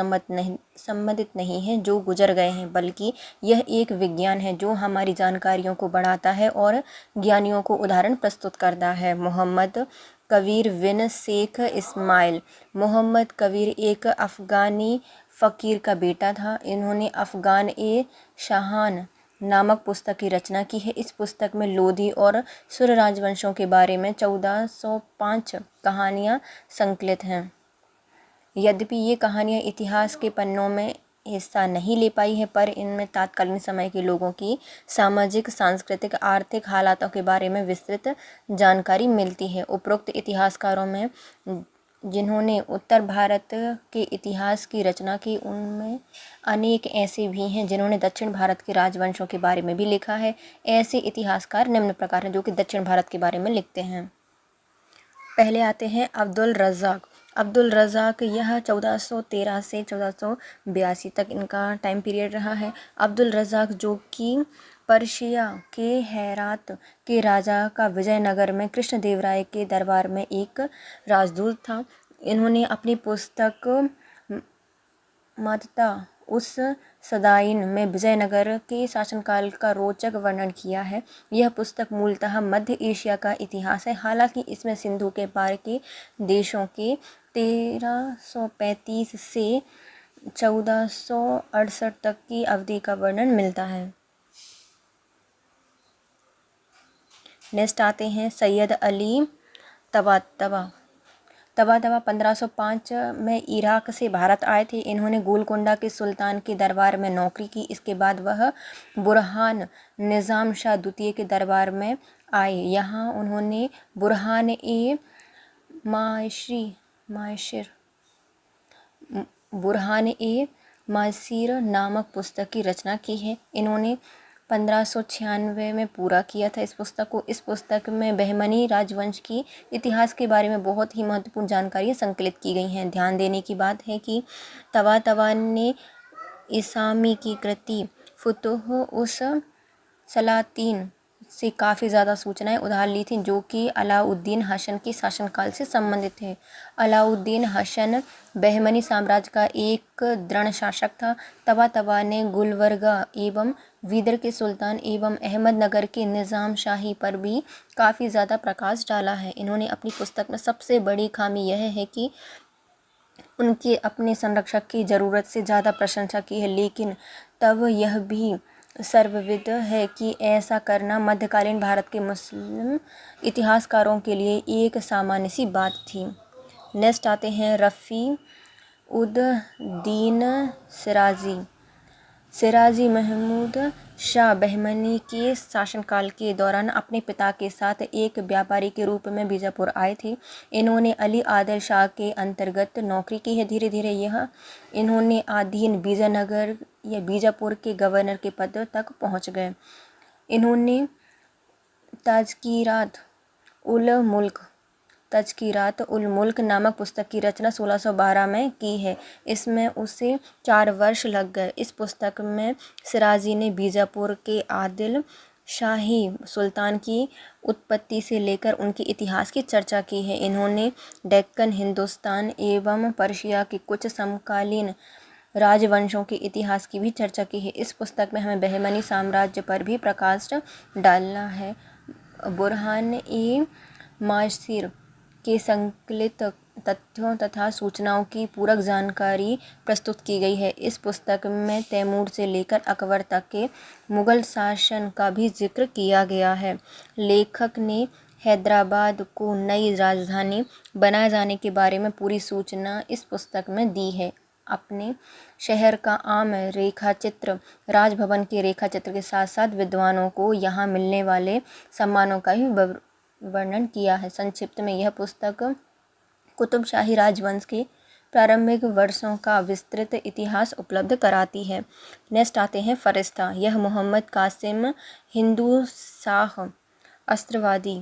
संबंधित नहीं है जो गुजर गए हैं, बल्कि यह एक विज्ञान है जो हमारी जानकारियों को बढ़ाता है और ज्ञानियों को उदाहरण प्रस्तुत करता है। मोहम्मद कबीर बिन शेख इस्माइल मोहम्मद कबीर एक अफ़गानी फ़कीर का बेटा था। इन्होंने अफ़गान-ए-शाहान नामक पुस्तक की रचना की है। इस पुस्तक में लोधी और सुर राजवंशों के बारे में 1405 कहानियाँ संकलित हैं। यद्यपि ये कहानियाँ इतिहास के पन्नों में हिस्सा नहीं ले पाई है, पर इनमें तत्कालीन समय के लोगों की सामाजिक, सांस्कृतिक, आर्थिक हालातों के बारे में विस्तृत जानकारी मिलती है। उपरोक्त इतिहासकारों में जिन्होंने उत्तर भारत के इतिहास की रचना की, उनमें अनेक ऐसे भी हैं जिन्होंने दक्षिण भारत के राजवंशों के बारे में भी लिखा है। ऐसे इतिहासकार निम्न प्रकार हैं जो कि दक्षिण भारत के बारे में लिखते हैं। पहले आते हैं अब्दुल रज़ाक। यह 1413 से 1482 तक इनका टाइम पीरियड रहा है। अब्दुल रज़ाक, जो कि पर्शिया के हेरात के राजा का विजयनगर में कृष्णदेवराय के दरबार में एक राजदूत था। इन्होंने अपनी पुस्तक मातता उस सदाइन में विजयनगर के शासनकाल का रोचक वर्णन किया है। यह पुस्तक मूलतः मध्य एशिया का इतिहास है। हालांकि इसमें सिंधु के पार के देशों के 1335 से 1468 तक की अवधि का वर्णन मिलता है। नेक्स्ट आते हैं सैयद अली तबातबा 1505 में इराक से भारत आए थे। इन्होंने गोलकोंडा के सुल्तान के दरबार में नौकरी की। इसके बाद वह बुरहान निज़ाम शाह द्वितीय के दरबार में आए। यहाँ उन्होंने बुरहान-ए-मासिर नामक पुस्तक की रचना की है। इन्होंने 1596 में पूरा किया था इस पुस्तक को। इस पुस्तक में बहमनी राजवंश की इतिहास के बारे में बहुत ही महत्वपूर्ण जानकारियाँ संकलित की गई हैं। ध्यान देने की बात है कि तबातबा ने इसामी की कृति फुतुह उस सलातीन से काफ़ी ज़्यादा सूचनाएं उधार ली थीं जो कि अलाउद्दीन हसन के शासनकाल से संबंधित थे। अलाउद्दीन हसन बहमनी साम्राज्य का एक दृढ़ शासक था। तबातबा ने गुलबर्गा एवं बीदर के सुल्तान एवं अहमदनगर के निज़ाम शाही पर भी काफ़ी ज़्यादा प्रकाश डाला है। इन्होंने अपनी पुस्तक में सबसे बड़ी खामी यह है कि उनके अपने संरक्षक की ज़रूरत से ज़्यादा प्रशंसा की है, लेकिन तब यह भी सर्वविदित है कि ऐसा करना मध्यकालीन भारत के मुस्लिम इतिहासकारों के लिए एक सामान्य सी बात थी। नेक्स्ट आते हैं रफ़ी उद दीन सिराजी। सिराजी महमूद शाह बहमनी के शासनकाल के दौरान अपने पिता के साथ एक व्यापारी के रूप में बीजापुर आए थे। इन्होंने अली आदिल शाह के अंतर्गत नौकरी की है। धीरे धीरे इन्होंने अधीन विजयनगर या बीजापुर के गवर्नर के पद तक पहुंच गए। इन्होंने तज़किरात उल मुल्क नामक पुस्तक की रचना 1612 में की है। इसमें उसे 4 वर्ष लग गए। इस पुस्तक में सिराजी ने बीजापुर के आदिल शाही सुल्तान की उत्पत्ति से लेकर उनके इतिहास की चर्चा की है। इन्होंने डेक्कन, हिंदुस्तान एवं पर्शिया के कुछ समकालीन राजवंशों के इतिहास की भी चर्चा की है। इस पुस्तक में हमें बहमनी साम्राज्य पर भी प्रकाश डालना है। बुरहान-ए-मासिर के संकलित तथ्यों तथा सूचनाओं की पूरक जानकारी प्रस्तुत की गई है। इस पुस्तक में तैमूर से लेकर अकबर तक के मुगल शासन का भी जिक्र किया गया है। लेखक ने हैदराबाद को नई राजधानी बनाए जाने के बारे में पूरी सूचना इस पुस्तक में दी है। अपने शहर का आम रेखाचित्र, राजभवन के रेखाचित्र के साथ साथ विद्वानों को यहाँ मिलने वाले सम्मानों का भी वर्णन किया है। संक्षिप्त में यह पुस्तक कुतुबशाही राजवंश के प्रारंभिक वर्षों का विस्तृत इतिहास उपलब्ध कराती है। नेक्स्ट आते हैं फरिश्ता। यह मोहम्मद कासिम हिंदू शाह अस्त्रवादी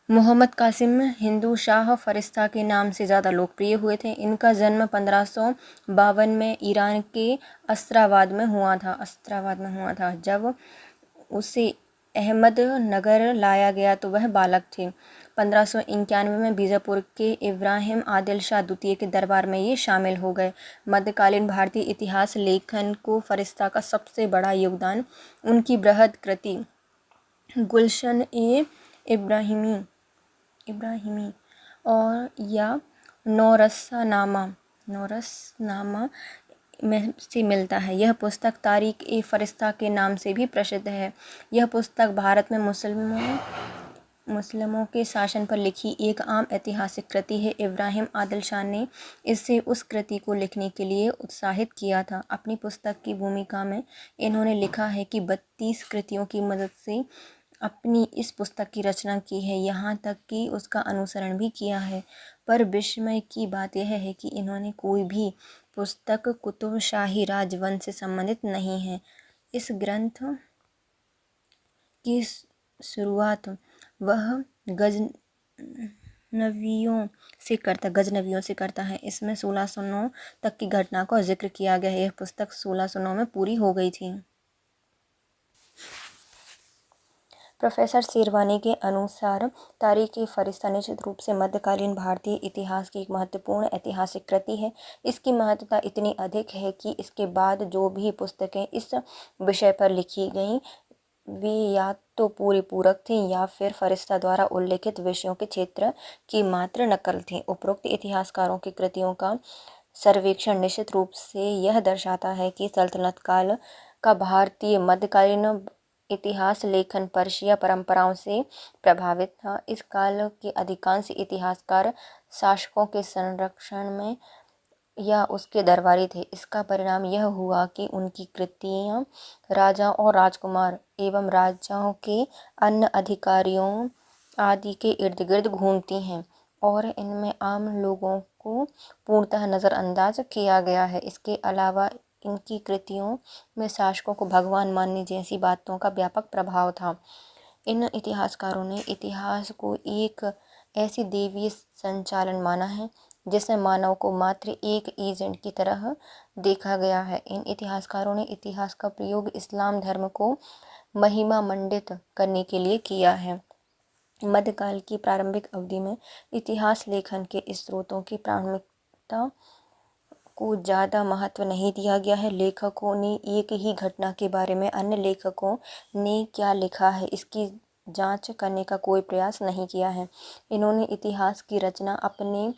मोहम्मद कासिम हिंदू शाह फरिश्ता के नाम से ज़्यादा लोकप्रिय हुए थे। इनका जन्म 1552 में ईरान के अस्त्राबाद में हुआ था। जब उसे अहमदनगर लाया गया तो वह बालक थे। 1591 में बीजापुर के इब्राहिम आदिल शाह द्वितीय के दरबार में ये शामिल हो गए। मध्यकालीन भारतीय इतिहास लेखन को फरिश्ता का सबसे बड़ा योगदान उनकी बृहद कृति गुलशन-ए-इब्राहिमी और या नौरसनामा में से मिलता है। यह पुस्तक तारीख़-ए-फरिश्ता के नाम से भी प्रसिद्ध है। यह पुस्तक भारत में मुस्लिमों के शासन पर लिखी एक आम ऐतिहासिक कृति है। इब्राहिम आदिल शाह ने इसे उस कृति को लिखने के लिए उत्साहित किया था। अपनी पुस्तक की भूमिका में इन्होंने लिखा है कि 32 कृतियों की मदद से अपनी इस पुस्तक की रचना की है, यहाँ तक कि उसका अनुसरण भी किया है। पर विस्मय की बात यह है कि इन्होंने कोई भी पुस्तक कुतुबशाही राजवंश से संबंधित नहीं है। इस ग्रंथ की शुरुआत वह गजनवियों से करता है। इसमें 1609 तक की घटना का जिक्र किया गया है। यह पुस्तक 1609 में पूरी हो गई थी। प्रोफेसर शेरवानी के अनुसार तारीख़-ए-फरिश्ता निश्चित रूप से मध्यकालीन भारतीय इतिहास की एक महत्वपूर्ण ऐतिहासिक कृति है। इसकी महत्ता इतनी अधिक है कि इसके बाद जो भी पुस्तकें इस विषय पर लिखी गईं वे या तो पूरी पूरक थीं या फिर फरिश्ता द्वारा उल्लेखित विषयों के क्षेत्र की मात्र नकल थीं। उपरोक्त इतिहासकारों की कृतियों का सर्वेक्षण निश्चित रूप से यह दर्शाता है कि सल्तनत काल का भारतीय मध्यकालीन इतिहास लेखन पर्शिया परंपराओं से प्रभावित था। इस काल के अधिकांश इतिहासकार शासकों के संरक्षण में या उसके दरबारी थे। इसका परिणाम यह हुआ कि उनकी कृतियाँ राजाओं और राजकुमार एवं राजाओं के अन्य अधिकारियों आदि के इर्द गिर्द घूमती हैं और इनमें आम लोगों को पूर्णतः नज़रअंदाज किया गया है। इसके अलावा इनकी कृतियों में शासकों को भगवान मानने जैसी बातों का व्यापक प्रभाव था। इन इतिहासकारों ने इतिहास को एक ऐसी देवीय संचालन माना है जिसमें मानव को मात्र एक एजेंट की तरह देखा गया है। इन इतिहासकारों ने इतिहास का प्रयोग इस्लाम धर्म को महिमा मंडित करने के लिए किया है। मध्यकाल की प्रारंभिक अवधि में इतिहास लेखन के स्रोतों की प्राथमिकता को ज़्यादा महत्व नहीं दिया गया है। लेखकों ने एक ही घटना के बारे में अन्य लेखकों ने क्या लिखा है इसकी जांच करने का कोई प्रयास नहीं किया है। इन्होंने इतिहास की रचना अपने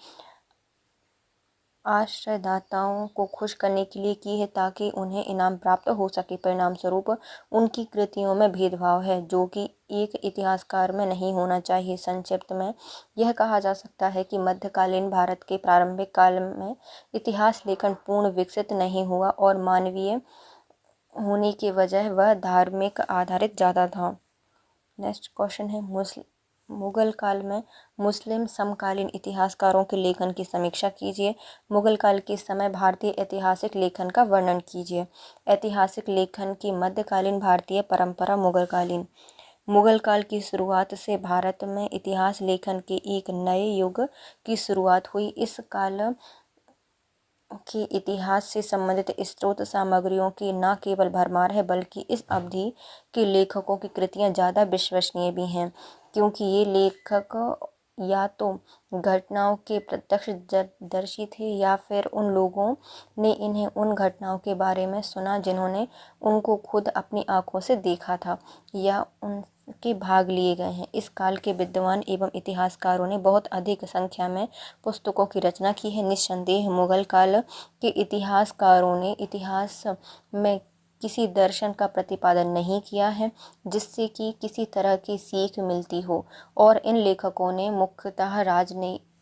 आश्रयदाताओं को खुश करने के लिए की है ताकि उन्हें इनाम प्राप्त हो सके। परिणाम स्वरूप उनकी कृतियों में भेदभाव है जो कि एक इतिहासकार में नहीं होना चाहिए। संक्षिप्त में यह कहा जा सकता है कि मध्यकालीन भारत के प्रारंभिक काल में इतिहास लेखन पूर्ण विकसित नहीं हुआ और मानवीय होने के वजह वह धार्मिक आधारित ज़्यादा था। नेक्स्ट क्वेश्चन है मुगल काल में मुस्लिम समकालीन इतिहासकारों के लेखन की समीक्षा कीजिए। मुगल काल के समय भारतीय ऐतिहासिक लेखन का वर्णन कीजिए। ऐतिहासिक लेखन की मध्यकालीन भारतीय परंपरा मुगल काल की शुरुआत से भारत में इतिहास लेखन के एक नए युग की शुरुआत हुई। इस काल के इतिहास से संबंधित स्रोत सामग्रियों की न केवल भरमार है बल्कि इस अवधि के लेखकों की कृतियां ज़्यादा विश्वसनीय भी हैं क्योंकि ये लेखक या तो घटनाओं के प्रत्यक्षदर्शी थे या फिर उन लोगों ने इन्हें उन घटनाओं के बारे में सुना जिन्होंने उनको खुद अपनी आंखों से देखा था या उनके भाग लिए गए हैं। इस काल के विद्वान एवं इतिहासकारों ने बहुत अधिक संख्या में पुस्तकों की रचना की है। निस्संदेह मुगल काल के इतिहासकारों ने इतिहास में किसी दर्शन का प्रतिपादन नहीं किया है जिससे कि किसी तरह की सीख मिलती हो और इन लेखकों ने मुख्यतः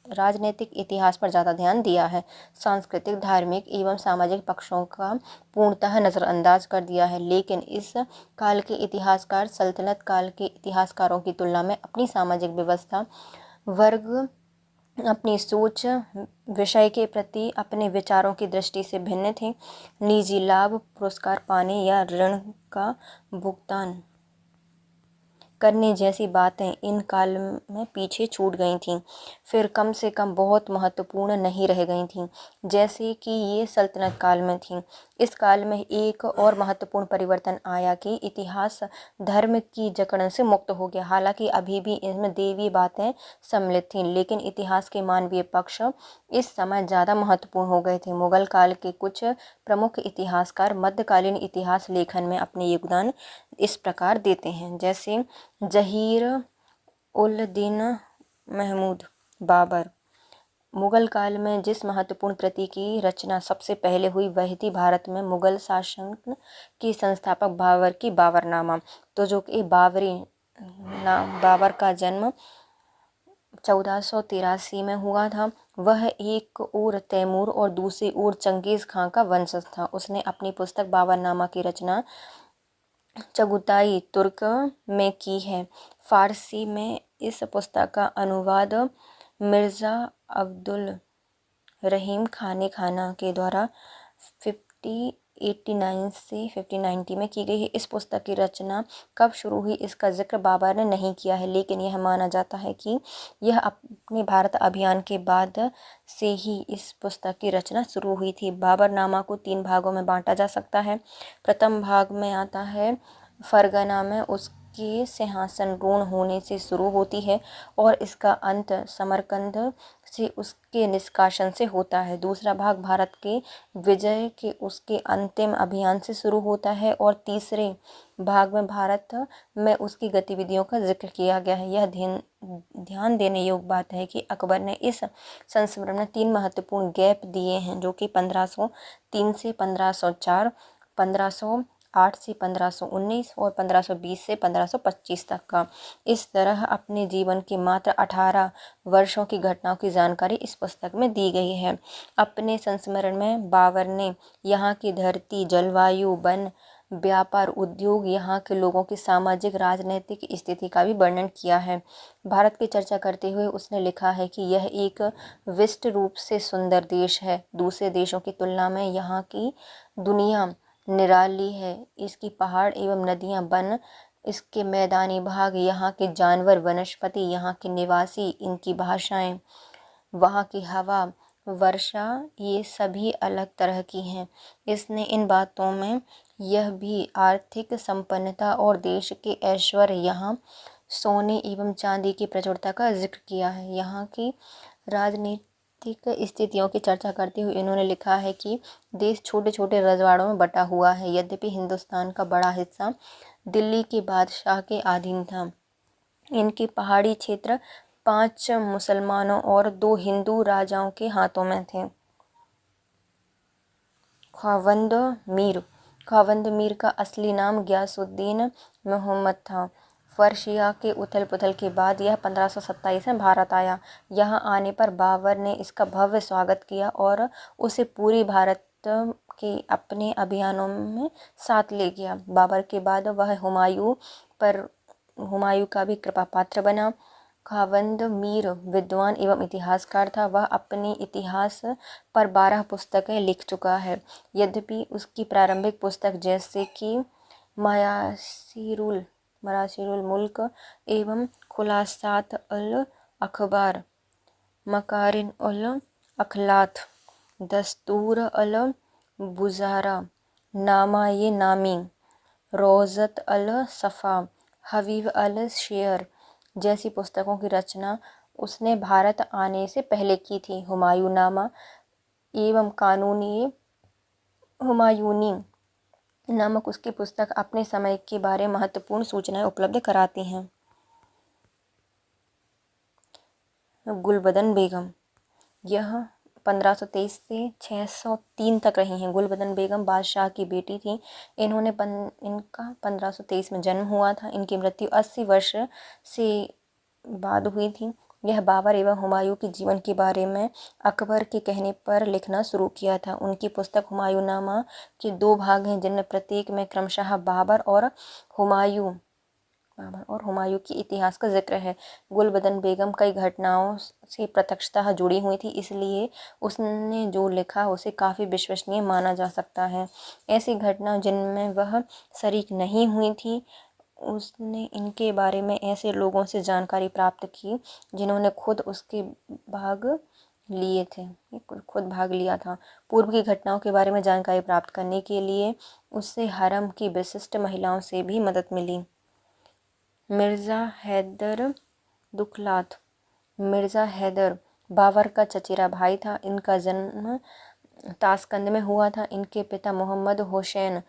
राजनीतिक इतिहास पर ज़्यादा ध्यान दिया है। सांस्कृतिक, धार्मिक एवं सामाजिक पक्षों का पूर्णतः नज़रअंदाज कर दिया है। लेकिन इस काल के इतिहासकार सल्तनत काल के इतिहासकारों की तुलना में अपनी सामाजिक व्यवस्था, वर्ग, अपनी सोच, विषय के प्रति अपने विचारों की दृष्टि से भिन्न थे। निजी लाभ, पुरस्कार पाने या ऋण का भुगतान करने जैसी बातें इन काल में पीछे छूट गई थीं, फिर कम से कम बहुत महत्वपूर्ण नहीं रह गई थीं जैसे कि ये सल्तनत काल में थीं। इस काल में एक और महत्वपूर्ण परिवर्तन आया कि इतिहास धर्म की जकड़न से मुक्त हो गया। हालांकि अभी भी इसमें दैवीय बातें सम्मिलित थीं लेकिन इतिहास के मानवीय पक्ष इस समय ज़्यादा महत्वपूर्ण हो गए थे। मुगल काल के कुछ प्रमुख इतिहासकार मध्यकालीन इतिहास लेखन में अपने योगदान इस प्रकार देते हैं जैसे जहीर उल दीन महमूद बाबर। मुगल काल में जिस महत्वपूर्ण कृति की रचना सबसे पहले हुई वह थी भारत में मुगल शासन के संस्थापक बाबर की बाबरनामा। तो जो कि बाबर का जन्म 1483 में हुआ था। वह एक ओर तैमूर और दूसरी ओर चंगेज़ खां का वंशज था। उसने अपनी पुस्तक बाबरनामा की रचना चगुताई तुर्क में की है। फारसी में इस पुस्तक का अनुवाद मिर्ज़ा अब्दुल रहीम खाने खाना के द्वारा 1589 से 1590 में की गई है। इस पुस्तक की रचना कब शुरू हुई इसका जिक्र बाबर ने नहीं किया है लेकिन यह माना जाता है कि यह अपने भारत अभियान के बाद से ही इस पुस्तक की रचना शुरू हुई थी। बाबरनामा को 3 भागों में बांटा जा सकता है। प्रथम भाग में आता है फरगना में उसके सिंहासन रूढ़ होने से शुरू होती है और इसका अंत समरकंद से उसके निष्कासन से होता है। दूसरा भाग भारत के विजय के उसके अंतिम अभियान से शुरू होता है और तीसरे भाग में भारत में उसकी गतिविधियों का जिक्र किया गया है। यह ध्यान देने योग्य बात है कि अकबर ने इस संस्मरण में 3 महत्वपूर्ण गैप दिए हैं जो कि 1503 से 1504, 1508 से 1519 और 1520 से 1525 तक का। इस तरह अपने जीवन के मात्र 18 वर्षों की घटनाओं की जानकारी इस पुस्तक में दी गई है। अपने संस्मरण में बाबर ने यहाँ की धरती, जलवायु, वन, व्यापार, उद्योग, यहाँ के लोगों की सामाजिक राजनीतिक स्थिति का भी वर्णन किया है। भारत की चर्चा करते हुए उसने लिखा है कि यह एक विशिष्ट रूप से सुंदर देश है। दूसरे देशों की तुलना में यहाँ की दुनिया निराली है। इसकी पहाड़ एवं नदियाँ, वन, इसके मैदानी भाग, यहाँ के जानवर, वनस्पति, यहाँ के निवासी, इनकी भाषाएं, वहाँ की हवा, वर्षा, ये सभी अलग तरह की हैं। इसने इन बातों में यह भी आर्थिक संपन्नता और देश के ऐश्वर्य, यहाँ सोने एवं चांदी की प्रचुरता का जिक्र किया है। यहाँ की राजनीतिक स्थितियों की चर्चा करते हुए इन्होंने लिखा है कि देश छोटे छोटे रजवाड़ों में बटा हुआ है। यद्यपि हिंदुस्तान का बड़ा हिस्सा दिल्ली के बादशाह के अधीन था, इनके पहाड़ी क्षेत्र 5 मुसलमानों और 2 हिंदू राजाओं के हाथों में थे। ख्वावंद मीर का असली नाम गयासुद्दीन मोहम्मद था। फर्शिया के उथल पुथल के बाद यह 1527 में भारत आया। यहाँ आने पर बाबर ने इसका भव्य स्वागत किया और उसे पूरी भारत के अपने अभियानों में साथ ले गया। बाबर के बाद वह हुमायूं का भी कृपा पात्र बना। ख्वावंद मीर विद्वान एवं इतिहासकार था। वह अपने इतिहास पर 12 पुस्तकें लिख चुका है। यद्यपि उसकी प्रारंभिक पुस्तक जैसे कि मरासिरुल मुल्क एवं खुलासात अल अखबार, मकारिन अल अखलात, दस्तूर अल बुजारा, नामा-ए नामी, रोज़त अल सफ़ा, हवीव अल शेर जैसी पुस्तकों की रचना उसने भारत आने से पहले की थी। हुमायूंनामा एवं कानूनी हुमायूनी नामक उसकी पुस्तक अपने समय के बारे में महत्वपूर्ण सूचनाएं उपलब्ध कराती हैं। गुलबदन बेगम, यह 1523 से 603 तक रही हैं। गुलबदन बेगम बादशाह की बेटी थी। इनका 1523 में जन्म हुआ था। इनकी मृत्यु 80 वर्ष से बाद हुई थी। यह बाबर एवं हुमायूं के जीवन के बारे में अकबर के कहने पर लिखना शुरू किया था। उनकी पुस्तक हुमायूंनामा के 2 भाग हैं, जिनमें प्रत्येक में क्रमशः बाबर और हुमायूं के इतिहास का जिक्र है। गुलबदन बेगम कई घटनाओं से प्रत्यक्षतः जुड़ी हुई थी, इसलिए उसने जो लिखा उसे काफ़ी विश्वसनीय माना जा सकता है। ऐसी घटना जिनमें वह शरीक नहीं हुई थी, उसने इनके बारे में ऐसे लोगों से जानकारी प्राप्त की जिन्होंने खुद भाग लिया था। पूर्व की घटनाओं के बारे में जानकारी प्राप्त करने के लिए उससे हरम की विशिष्ट महिलाओं से भी मदद मिली। मिर्ज़ा हैदर बाबर का चचेरा भाई था। इनका जन्म ताशकंद में हुआ था। इनके पिता मोहम्मद हुसैन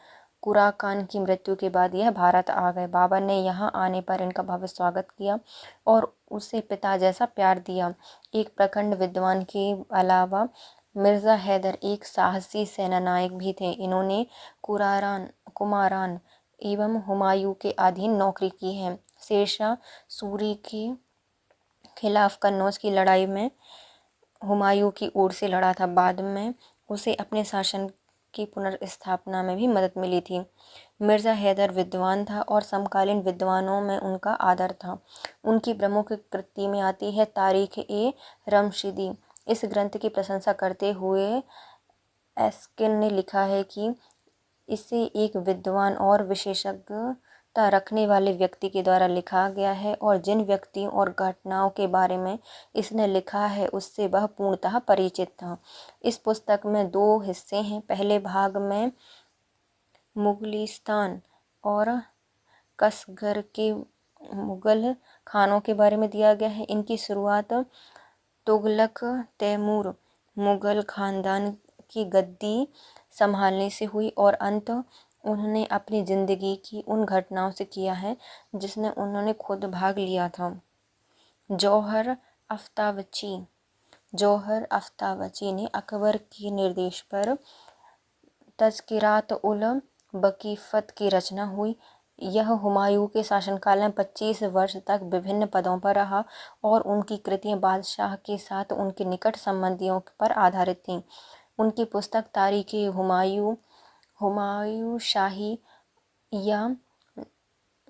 कुराकान की मृत्यु के बाद यह भारत आ गए। बाबर ने यहाँ आने पर इनका भव्य स्वागत किया और उसे पिता जैसा प्यार दिया। एक प्रखंड विद्वान के अलावा मिर्ज़ा हैदर एक साहसी सेनानायक भी थे। इन्होंने कुमारान एवं हुमायूं के अधीन नौकरी की है। शेरशाह सूरी के खिलाफ कन्नौज की लड़ाई में हुमायूं की ओर से लड़ा था। बाद में उसे अपने शासन की पुनर्स्थापना में भी मदद मिली थी। मिर्ज़ा हैदर विद्वान था और समकालीन विद्वानों में उनका आदर था। उनकी प्रमुख कृति में आती है तारीख़-ए-रमशीदी। इस ग्रंथ की प्रशंसा करते हुए एस्किन ने लिखा है कि इसे एक विद्वान और विशेषज्ञता रखने वाले व्यक्ति के द्वारा लिखा गया है और जिन व्यक्तियों और घटनाओं के बारे में इसने लिखा है उससे वह पूर्णतः परिचित था। इस पुस्तक में 2 हिस्से हैं। पहले भाग में मुगलिस्तान और कसगर के मुगल खानों के बारे में दिया गया है। इनकी शुरुआत तुगलक तैमूर मुगल खानदान की गद्दी संभालने से हुई और अंत उन्होंने अपनी ज़िंदगी की उन घटनाओं से किया है जिसमें उन्होंने खुद भाग लिया था। जौहर अफ्तावची ने अकबर के निर्देश पर तज़किरात उल बकीफ़त की रचना हुई। यह हुमायूं के शासनकाल में 25 वर्ष तक विभिन्न पदों पर रहा और उनकी कृतियां बादशाह के साथ उनके निकट संबंधियों पर आधारित थीं। उनकी पुस्तक हुमायूं शाही या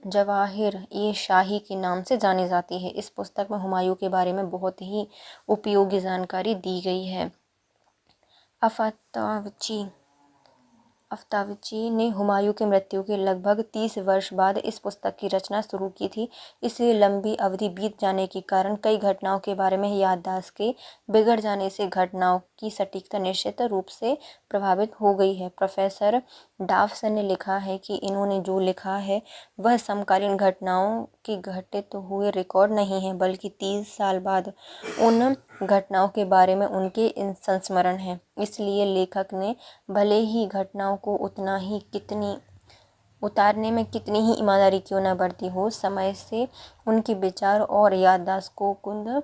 जवाहिर-ए-शाही के नाम से जानी जाती है। इस पुस्तक में हुमायूं के बारे में बहुत ही उपयोगी जानकारी दी गई है। अफ्तावची ने हुमायूं की मृत्यु के लगभग 30 वर्ष बाद इस पुस्तक की रचना शुरू की थी। इसलिए लंबी अवधि बीत जाने के कारण कई घटनाओं के बारे में याददाश्त के बिगड़ जाने से घटनाओं की सटीकता निश्चित रूप से प्रभावित हो गई है। प्रोफेसर डॉवसन ने लिखा है कि इन्होंने जो लिखा है वह समकालीन घटनाओं के घटित हुए रिकॉर्ड नहीं है, बल्कि 30 साल बाद उन घटनाओं के बारे में उनके संस्मरण हैं। इसलिए लेखक ने भले ही घटनाओं को उतारने में कितनी ही ईमानदारी क्यों न बरती हो, समय से उनके विचार और याददाश्त को कुंद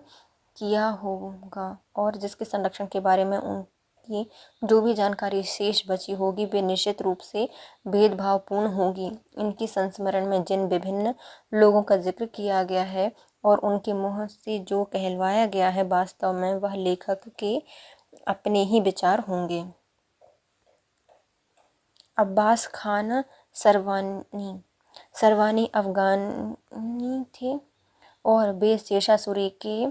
किया होगा, और जिसके संरक्षण के बारे में उनकी जो भी जानकारी शेष बची होगी वे निश्चित रूप से भेदभावपूर्ण होगी। इनकी संस्मरण में जिन विभिन्न लोगों का जिक्र किया गया है और उनके मुँह से जो कहलवाया गया है, वास्तव में वह लेखक के अपने ही विचार होंगे। अब्बास खान सरवानी अफगानी थे और वे शेरशाह सूरी के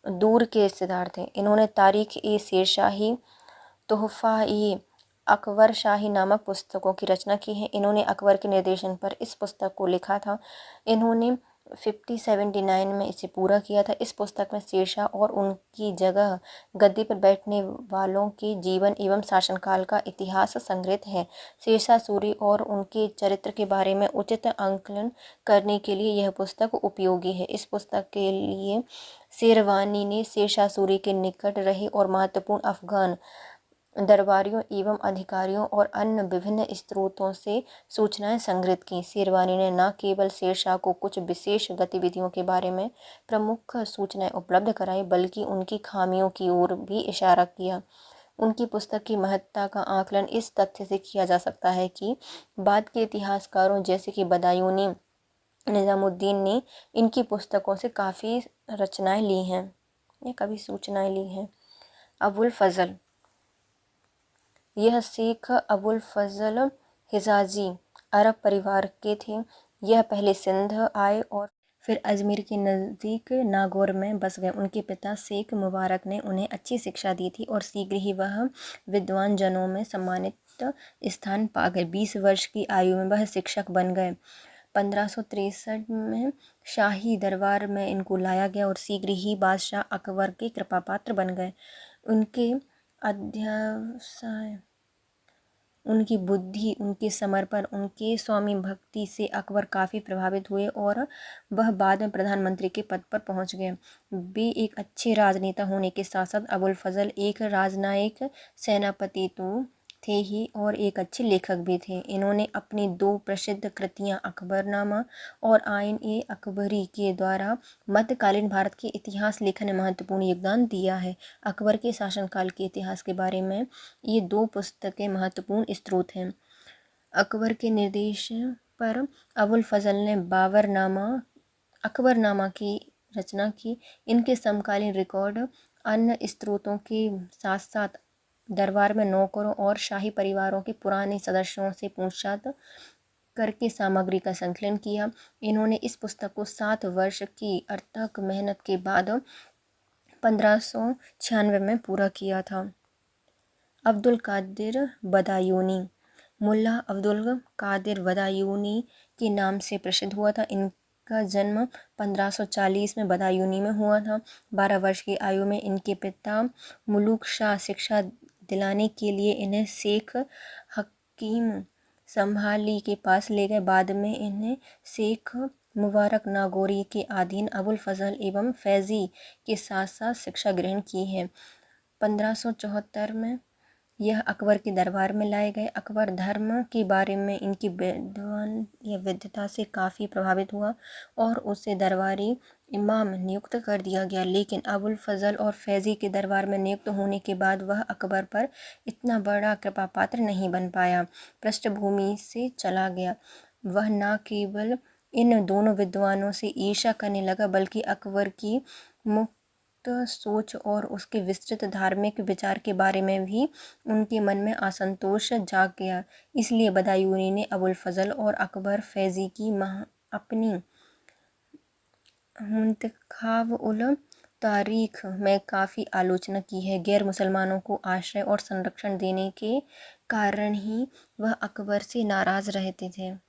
दूर के रिश्तेदार थे। इन्होंने तारीख-ए-शेरशाही, तोहफ़ा-ए-अकबर शाही नामक पुस्तकों की रचना की है। इन्होंने अकबर के निर्देशन पर इस पुस्तक को लिखा था। इन्होंने 1579 में इसे पूरा किया था। इस पुस्तक में शेरशाह और उनकी जगह गद्दी पर बैठने वालों के जीवन एवं शासनकाल का इतिहास संग्रहित है। शेरशाह सूरी और उनके चरित्र के बारे में उचित आकलन करने के लिए यह पुस्तक उपयोगी है। इस पुस्तक के लिए शेरवानी ने शेरशाह सूरी के निकट रहे और महत्वपूर्ण अफगान दरबारियों एवं अधिकारियों और अन्य विभिन्न स्रोतों से सूचनाएं संग्रहित की। शेरवानी ने न केवल शेरशाह को कुछ विशेष गतिविधियों के बारे में प्रमुख सूचनाएं उपलब्ध कराई, बल्कि उनकी खामियों की ओर भी इशारा किया। उनकी पुस्तक की महत्ता का आकलन इस तथ्य से किया जा सकता है कि बाद के इतिहासकारों जैसे कि बदायूनी, निजामुद्दीन ने इनकी पुस्तकों से काफ़ी सूचनाएं ली हैं। अबुल फजल, यह शेख अबुल फजल हिजाजी अरब परिवार के थे। यह पहले सिंध आए और फिर अजमेर के नज़दीक नागौर में बस गए। उनके पिता शेख मुबारक ने उन्हें अच्छी शिक्षा दी थी और शीघ्र ही वह विद्वान जनों में सम्मानित स्थान पा गए। 20 वर्ष की आयु में वह शिक्षक बन गए। 1563 में शाही दरबार में इनको लाया गया और शीघ्र ही बादशाह अकबर के कृपापात्र बन गए। उनके अध्यवसाय, उनकी बुद्धि, उनके समर्पण, उनके स्वामी भक्ति से अकबर काफ़ी प्रभावित हुए और वह बाद में प्रधानमंत्री के पद पर पहुंच गए। वे एक अच्छे राजनेता होने के साथ साथ अबुल फजल एक राजनयिक सेनापति तो थे ही और एक अच्छे लेखक भी थे। इन्होंने अपनी 2 प्रसिद्ध कृतियां अकबरनामा और आइन-ए-अकबरी के द्वारा मध्यकालीन भारत के इतिहास लेखन में महत्वपूर्ण योगदान दिया है। अकबर के शासनकाल के इतिहास के बारे में ये 2 पुस्तकें महत्वपूर्ण स्रोत हैं। अकबर के निर्देश पर अबुल फजल ने अकबरनामा की रचना की। इनके समकालीन रिकॉर्ड अन्य स्रोतों के साथ साथ दरबार में नौकरों और शाही परिवारों के पुराने सदस्यों से पूछताछ करके सामग्री का संकलन किया। इन्होंने इस पुस्तक को 7 वर्ष की अथक मेहनत के बाद 1596 में पूरा किया था। अब्दुल कादिर बदायूनी, मुल्ला अब्दुल कादिर बदायूनी के नाम से प्रसिद्ध हुआ था। इनका जन्म 1540 में बदायूनी में हुआ था। 12 वर्ष की आयु में इनके पिता मुलूक शाह शिक्षा दिलाने के लिए इन्हें शेख हकीम संभाली के पास ले गए। बाद में इन्हें शेख मुबारक नागौरी के अधीन अबुल फजल एवं फैज़ी के साथ साथ शिक्षा ग्रहण की है। 1574 में यह अकबर के दरबार में लाए गए। अकबर धर्म के बारे में इनकी विद्वता से काफ़ी प्रभावित हुआ और उसे दरबारी इमाम नियुक्त कर दिया गया। लेकिन अबुल फजल और फैज़ी के दरबार में नियुक्त होने के बाद वह अकबर पर इतना बड़ा कृपापात्र नहीं बन पाया, पृष्ठभूमि से चला गया। वह न केवल इन दोनों विद्वानों से ईर्ष्या करने लगा, बल्कि अकबर की मुक्त सोच और उसके विस्तृत धार्मिक विचार के बारे में भी उनके मन में असंतोष जाग गया। इसलिए बदायूनी ने अबुल फजल और अकबर फैज़ी की अपनी मुंतखाब उल तारीख में काफ़ी आलोचना की है। गैर मुसलमानों को आश्रय और संरक्षण देने के कारण ही वह अकबर से नाराज़ रहते थे।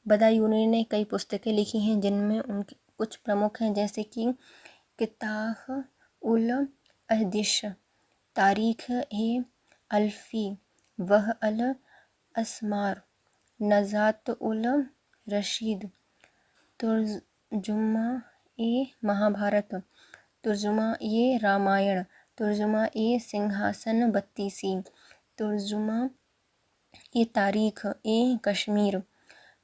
बदायूनी ने कई पुस्तकें लिखी हैं जिनमें उनकी कुछ प्रमुख हैं, जैसे कि किताह उल अहदिश, तारीख ए अल्फी, वह अल असमार, नजात उल रशीद, तुर्जुमा ए महाभारत, तुर्जुमा ए रामायण, तुर्जुमा ए सिंहासन बत्तीसी, तुर्जुमा ए तारीख ए कश्मीर,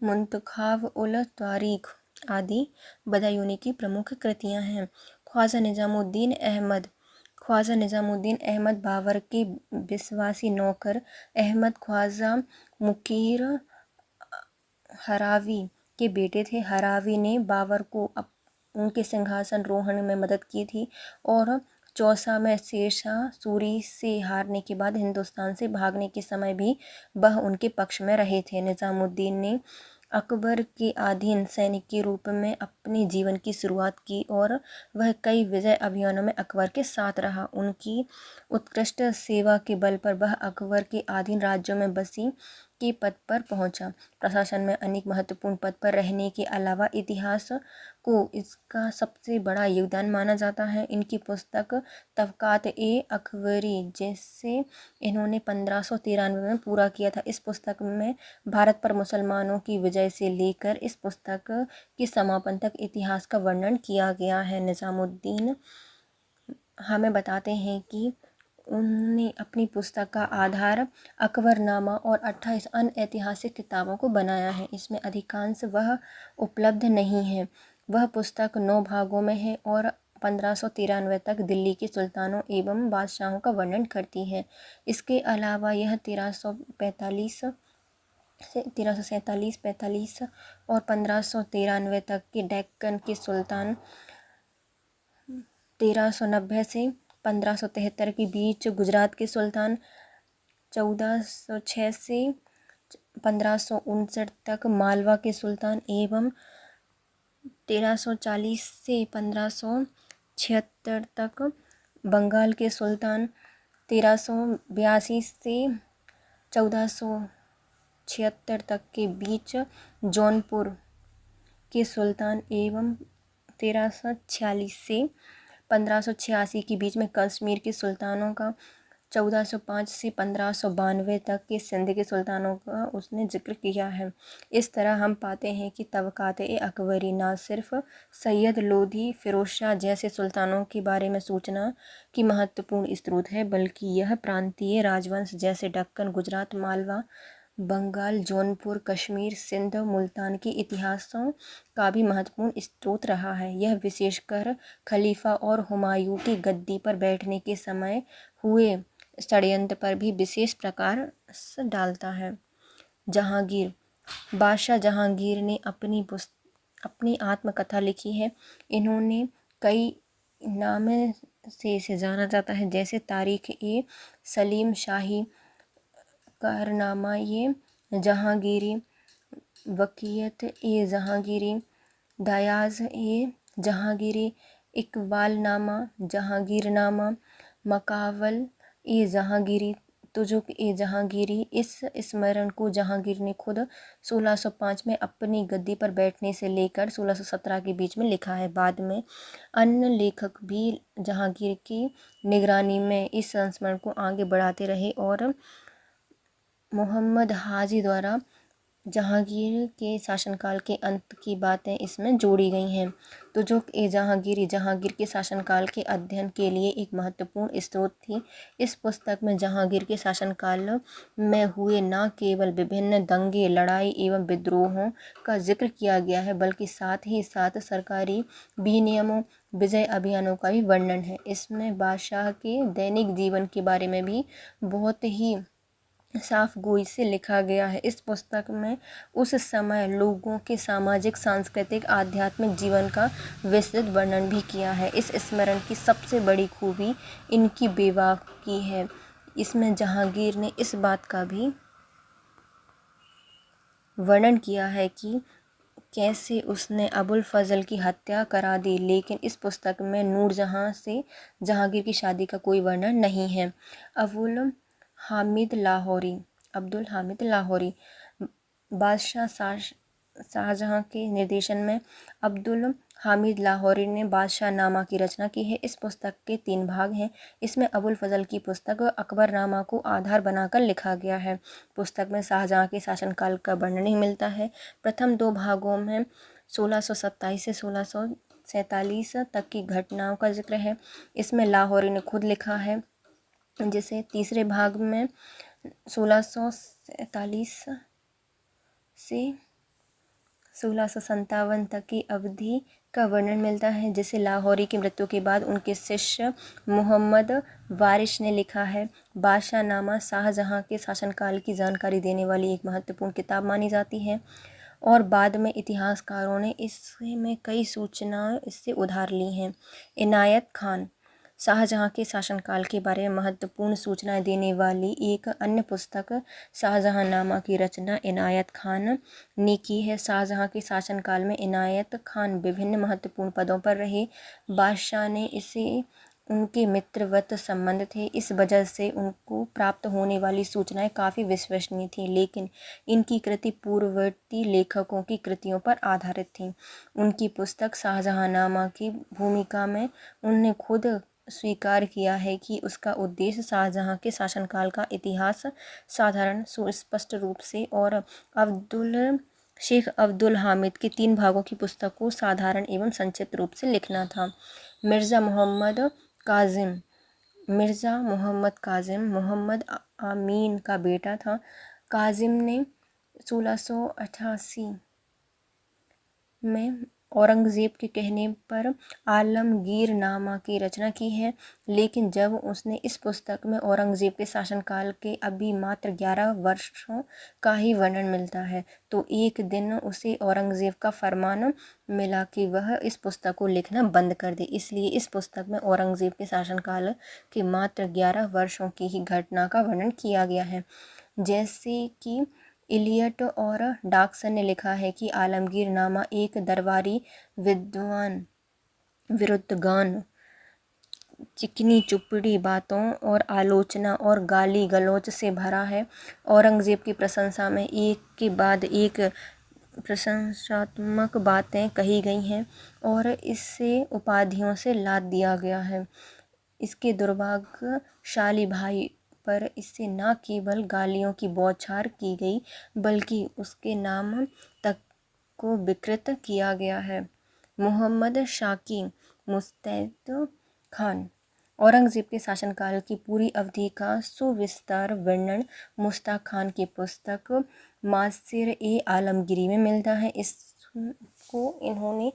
मुंतखाब उल तारीख आदि बदायूनी की प्रमुख कृतियां हैं। ख्वाजा निज़ामुद्दीन अहमद बाबर के विश्वासी नौकर अहमद ख्वाजा मुकीर हरावी के बेटे थे। हरावी ने बाबर को उनके सिंहासन रोहण में मदद की थी और चौसा में शेरशाह सूरी से हारने के बाद हिंदुस्तान से भागने के समय भी वह उनके पक्ष में रहे थे। निज़ामुद्दीन ने अकबर के अधीन सैनिक के रूप में अपने जीवन की शुरुआत की और वह कई विजय अभियानों में अकबर के साथ रहा। उनकी उत्कृष्ट सेवा के बल पर वह अकबर के अधीन राज्यों में वज़ीर के पद पर पहुंचा। प्रशासन में अनेक महत्वपूर्ण पद पर रहने के अलावा इतिहास को इसका सबसे बड़ा योगदान माना जाता है। इनकी पुस्तक तबक़ात ए अकबरी, जिसे इन्होंने 1593 में पूरा किया था। इस पुस्तक में भारत पर मुसलमानों की विजय से लेकर इस पुस्तक के समापन तक इतिहास का वर्णन किया गया है। निज़ामुद्दीन हमें बताते हैं कि उन्होंने अपनी पुस्तक का आधार अकबरनामा और 28 अन्य ऐतिहासिक किताबों को बनाया है। इसमें अधिकांश वह उपलब्ध नहीं है। वह पुस्तक 9 भागों में है और 1593 तक दिल्ली के सुल्तानों एवं बादशाहों का वर्णन करती है। इसके अलावा यह 1347 और 1593 तक के डेक्कन के सुल्तान, 1390 से 1573 के बीच गुजरात के सुल्तान, 1406 से 1559 तक मालवा के सुल्तान एवं 1340 से 1576 तक बंगाल के सुल्तान, 1382 से 1476 तक के बीच जौनपुर के सुल्तान एवं 1346 से 1586 के बीच में कश्मीर के सुल्तानों का, 1405 से 1592 तक के सिंध के सुल्तानों का उसने जिक्र किया है। इस तरह हम पाते हैं कि तबक़ात ए अकबरी न सिर्फ सैयद लोधी, फ़िरोज़ शाह जैसे सुल्तानों के बारे में सूचना की महत्वपूर्ण स्रोत है, बल्कि यह प्रांतीय राजवंश जैसे दक्कन, गुजरात, मालवा, बंगाल, जौनपुर, कश्मीर, सिंध, मुल्तान के इतिहासों का भी महत्वपूर्ण स्रोत रहा है। यह विशेषकर खलीफा और हुमायूं की गद्दी पर बैठने के समय हुए षड्यंत्र पर भी विशेष प्रकाश डालता है। जहांगीर, बादशाह जहांगीर ने अपनी आत्मकथा लिखी है। इन्होंने कई नामे से इसे जाना जाता है, जैसे तारीख ए सलीम शाही, कारनामा ये जहांगीरी, वकीयत ए जहांगीरी, दयाज ए जहांगीरी, इकबालनामा, जहांगीरनामा, मकावल ए जहांगीरी, तुजुक ए जहांगीरी। इस स्मरण को जहांगीर ने खुद 1605 में अपनी गद्दी पर बैठने से लेकर 1617 के बीच में लिखा है। बाद में अन्य लेखक भी जहांगीर की निगरानी में इस संस्मरण को आगे बढ़ाते रहे और मोहम्मद हाजी द्वारा जहांगीर के शासनकाल के अंत की बातें इसमें जोड़ी गई हैं। तुजुक ए जहांगीरी जहांगीर के शासनकाल के अध्ययन के लिए एक महत्वपूर्ण स्रोत थी। इस पुस्तक में जहांगीर के शासनकाल में हुए न केवल विभिन्न दंगे, लड़ाई एवं विद्रोहों का जिक्र किया गया है, बल्कि साथ ही साथ सरकारी विनियमों, विजय अभियानों का भी वर्णन है। इसमें बादशाह के दैनिक जीवन के बारे में भी बहुत ही साफ गोई से लिखा गया है। इस पुस्तक में उस समय लोगों के सामाजिक, सांस्कृतिक, आध्यात्मिक जीवन का विस्तृत वर्णन भी किया है। इस स्मरण की सबसे बड़ी खूबी इनकी बेबाकी है। इसमें जहांगीर ने इस बात का भी वर्णन किया है कि कैसे उसने अबुल फजल की हत्या करा दी। लेकिन इस पुस्तक में नूरजहाँ से जहांगीर की शादी का कोई वर्णन नहीं है। अबुल हामिद लाहौरी बादशाह शाहजहाँ के निर्देशन में अब्दुल हामिद लाहौरी ने बादशाहनामा की रचना की है। इस पुस्तक के 3 भाग हैं। इसमें अबुल फजल की पुस्तक अकबरनामा को आधार बनाकर लिखा गया है। पुस्तक में शाहजहाँ के शासनकाल का वर्णन ही मिलता है। प्रथम 2 भागों में 1627 से 1647 तक की घटनाओं का जिक्र है। इसमें लाहौरी ने खुद लिखा है। जैसे तीसरे भाग में 1647 से 1657 तक की अवधि का वर्णन मिलता है, जिसे लाहौरी की मृत्यु के बाद उनके शिष्य मोहम्मद वारिश ने लिखा है। बादशाहनामा शाहजहाँ के शासनकाल की जानकारी देने वाली एक महत्वपूर्ण किताब मानी जाती है और बाद में इतिहासकारों ने इसमें कई सूचनाएं इससे उधार ली हैं। इनायत खान शाहजहाँ के शासनकाल के बारे में महत्वपूर्ण सूचनाएं देने वाली एक अन्य पुस्तक शाहजहाँनामा की रचना इनायत खान ने की है। शाहजहाँ के शासनकाल में इनायत खान विभिन्न महत्वपूर्ण पदों पर रहे। बादशाह ने इसे उनके मित्रवत संबंध थे, इस वजह से उनको प्राप्त होने वाली सूचनाएं काफ़ी विश्वसनीय थीं, लेकिन इनकी कृति पूर्ववर्ती लेखकों की कृतियों पर आधारित थी। उनकी पुस्तक शाहजहाँनामा की भूमिका में उन्होंने खुद स्वीकार किया है कि उसका उद्देश्य शाहजहाँ के शासनकाल का इतिहास साधारण, सुस्पष्ट रूप से और शेख अब्दुल हामिद की 3 भागों की पुस्तक को साधारण एवं संक्षिप्त रूप से लिखना था। मिर्ज़ा मोहम्मद काजिम मोहम्मद आमीन का बेटा था। काजिम ने 1688 में औरंगज़ेब के कहने पर आलमगीरनामा की रचना की है, लेकिन जब उसने इस पुस्तक में औरंगज़ेब के शासनकाल के अभी मात्र 11 वर्षों का ही वर्णन मिलता है, तो एक दिन उसे औरंगज़ेब का फरमान मिला कि वह इस पुस्तक को लिखना बंद कर दे। इसलिए इस पुस्तक में औरंगज़ेब के शासनकाल के मात्र 11 वर्षों की ही घटना का वर्णन किया गया है। जैसे कि इलियट और डॉक्सन ने लिखा है कि आलमगीरनामा एक दरबारी विद्वान विरुद्ध गान, चिकनी चुपड़ी बातों और आलोचना और गाली गलौज से भरा है। औरंगज़ेब की प्रशंसा में एक के बाद एक प्रशंसात्मक बातें कही गई हैं और इससे उपाधियों से लाद दिया गया है। इसके दुर्भाग्यशाली भाई पर इससे न केवल गालियों की बौछार की गई, बल्कि उसके नाम तक को विकृत किया गया है। मोहम्मद शाकी मुस्तैद खान औरंगज़ेब के शासनकाल की पूरी अवधि का सुविस्तार वर्णन मुश्ताक खान की पुस्तक मासिर-ए-आलमगीरी में मिलता है। इसको इन्होंने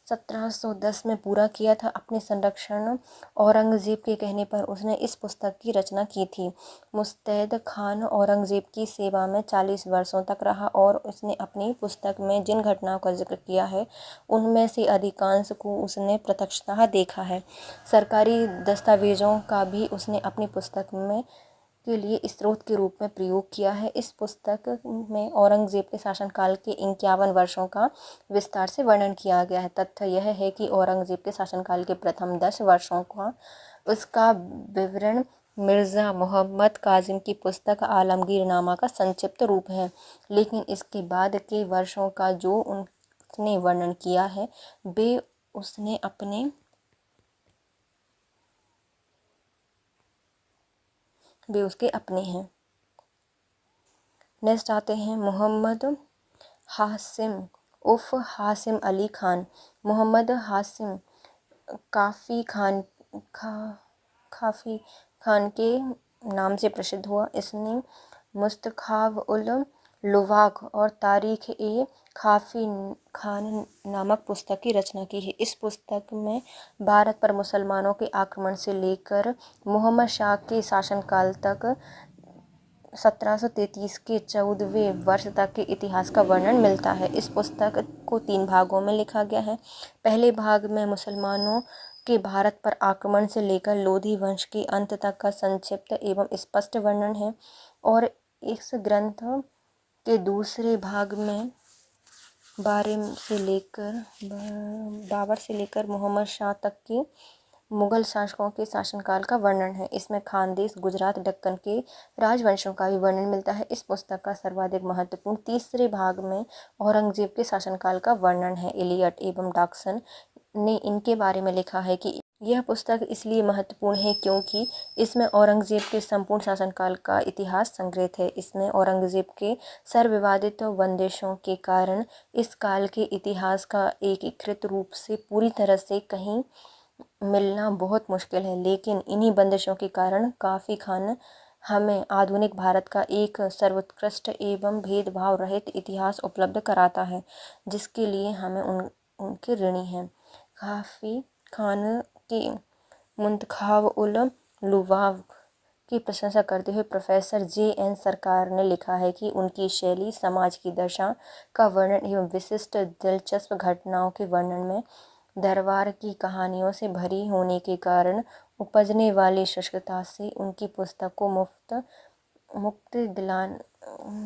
1710 में पूरा किया था। अपने संरक्षण औरंगज़ेब के कहने पर उसने इस पुस्तक की रचना की थी। मुस्तैद खान औरंगज़ेब की सेवा में 40 वर्षों तक रहा और उसने अपनी पुस्तक में जिन घटनाओं का जिक्र किया है उनमें से अधिकांश को उसने प्रत्यक्षतः देखा है। सरकारी दस्तावेज़ों का भी उसने अपनी पुस्तक में के लिए स्रोत के रूप में प्रयोग किया है। इस पुस्तक में औरंगज़ेब के शासनकाल के 51 वर्षों का विस्तार से वर्णन किया गया है। तथ्य यह है कि औरंगज़ेब के शासनकाल के प्रथम 10 वर्षों का उसका विवरण मिर्ज़ा मोहम्मद काजिम की पुस्तक आलमगीरनामा का संक्षिप्त रूप है, लेकिन इसके बाद के वर्षों का जो उसने वर्णन किया है वे उसके अपने हैं। नेक्स्ट आते हैं मोहम्मद हासिम उर्फ हासिम अली खान। मोहम्मद हासिम काफ़ी खान के नाम से प्रसिद्ध हुआ। इसने मुस्तखाब उल लुवाक और तारीख़-ए-काफ़ी खान नामक पुस्तक की रचना की है। इस पुस्तक में भारत पर मुसलमानों के आक्रमण से लेकर मोहम्मद शाह के शासनकाल तक 1733 के 14वें वर्ष तक के इतिहास का वर्णन मिलता है। इस पुस्तक को 3 भागों में लिखा गया है। पहले भाग में मुसलमानों के भारत पर आक्रमण से लेकर लोधी वंश के अंत तक का संक्षिप्त एवं स्पष्ट वर्णन है और इस ग्रंथ के दूसरे भाग में बाबर से लेकर मोहम्मद शाह तक की मुगल शासकों के शासनकाल का वर्णन है। इसमें खानदेश, गुजरात, दक्कन के राजवंशों का भी वर्णन मिलता है। इस पुस्तक का सर्वाधिक महत्वपूर्ण तीसरे भाग में औरंगजेब के शासनकाल का वर्णन है। इलियट एवं डॉक्सन ने इनके बारे में लिखा है कि यह पुस्तक इसलिए महत्वपूर्ण है क्योंकि इसमें औरंगजेब के संपूर्ण शासनकाल का इतिहास संग्रहित है। इसमें औरंगजेब के सर्वविवादित बंदिशों के कारण इस काल के इतिहास का एकीकृत रूप से पूरी तरह से कहीं मिलना बहुत मुश्किल है, लेकिन इन्हीं बंदिशों के कारण काफ़ी खान हमें आधुनिक भारत का एक सर्वोत्कृष्ट एवं भेदभाव रहित इतिहास उपलब्ध कराता है, जिसके लिए हमें उनके ऋणी हैं। काफ़ी खान की मुंतखाब उल लुबाब की प्रशंसा करते हुए प्रोफेसर J.N. सरकार ने लिखा है कि उनकी शैली समाज की दशा का वर्णन एवं विशिष्ट दिलचस्प घटनाओं के वर्णन में दरबार की कहानियों से भरी होने के कारण उपजने वाली शुष्कता से उनकी पुस्तक को मुक्ति दिलान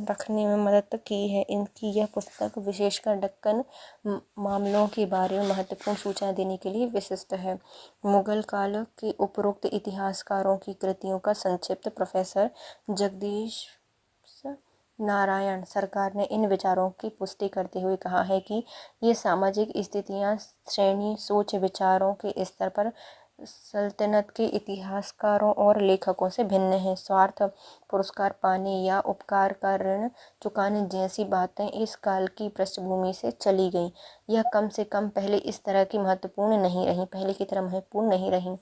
रखने में मदद की है। इनकी यह पुस्तक विशेषकर दक्कन मामलों के बारे में महत्वपूर्ण सूचना देने के लिए विशिष्ट है। मुगल काल के उपरोक्त इतिहासकारों की कृतियों का संक्षिप्त प्रोफेसर जगदीश नारायण सरकार ने इन विचारों की पुष्टि करते हुए कहा है कि ये सामाजिक स्थितियां श्रेणी सोच विचारों के स्तर पर सल्तनत के इतिहासकारों और लेखकों से भिन्न है। स्वार्थ, पुरस्कार पाने या उपकार का ऋण चुकाने जैसी बातें इस काल की पृष्ठभूमि से चली गईं। यह कम से कम पहले की तरह महत्वपूर्ण नहीं रही।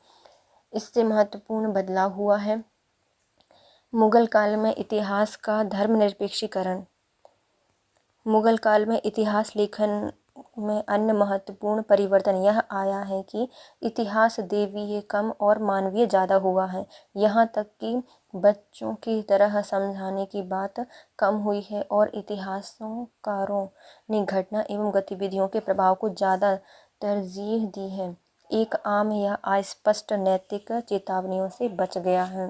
इससे महत्वपूर्ण बदलाव हुआ है। मुगल काल में इतिहास का धर्मनिरपेक्षीकरण। मुगल काल में इतिहास लेखन में अन्य महत्वपूर्ण परिवर्तन यह आया है कि इतिहास दैवीय कम और मानवीय ज़्यादा हुआ है। यहाँ तक कि बच्चों की तरह समझाने की बात कम हुई है और इतिहासकारों ने घटना एवं गतिविधियों के प्रभाव को ज़्यादा तरजीह दी है। एक आम या अस्पष्ट नैतिक चेतावनियों से बच गया है।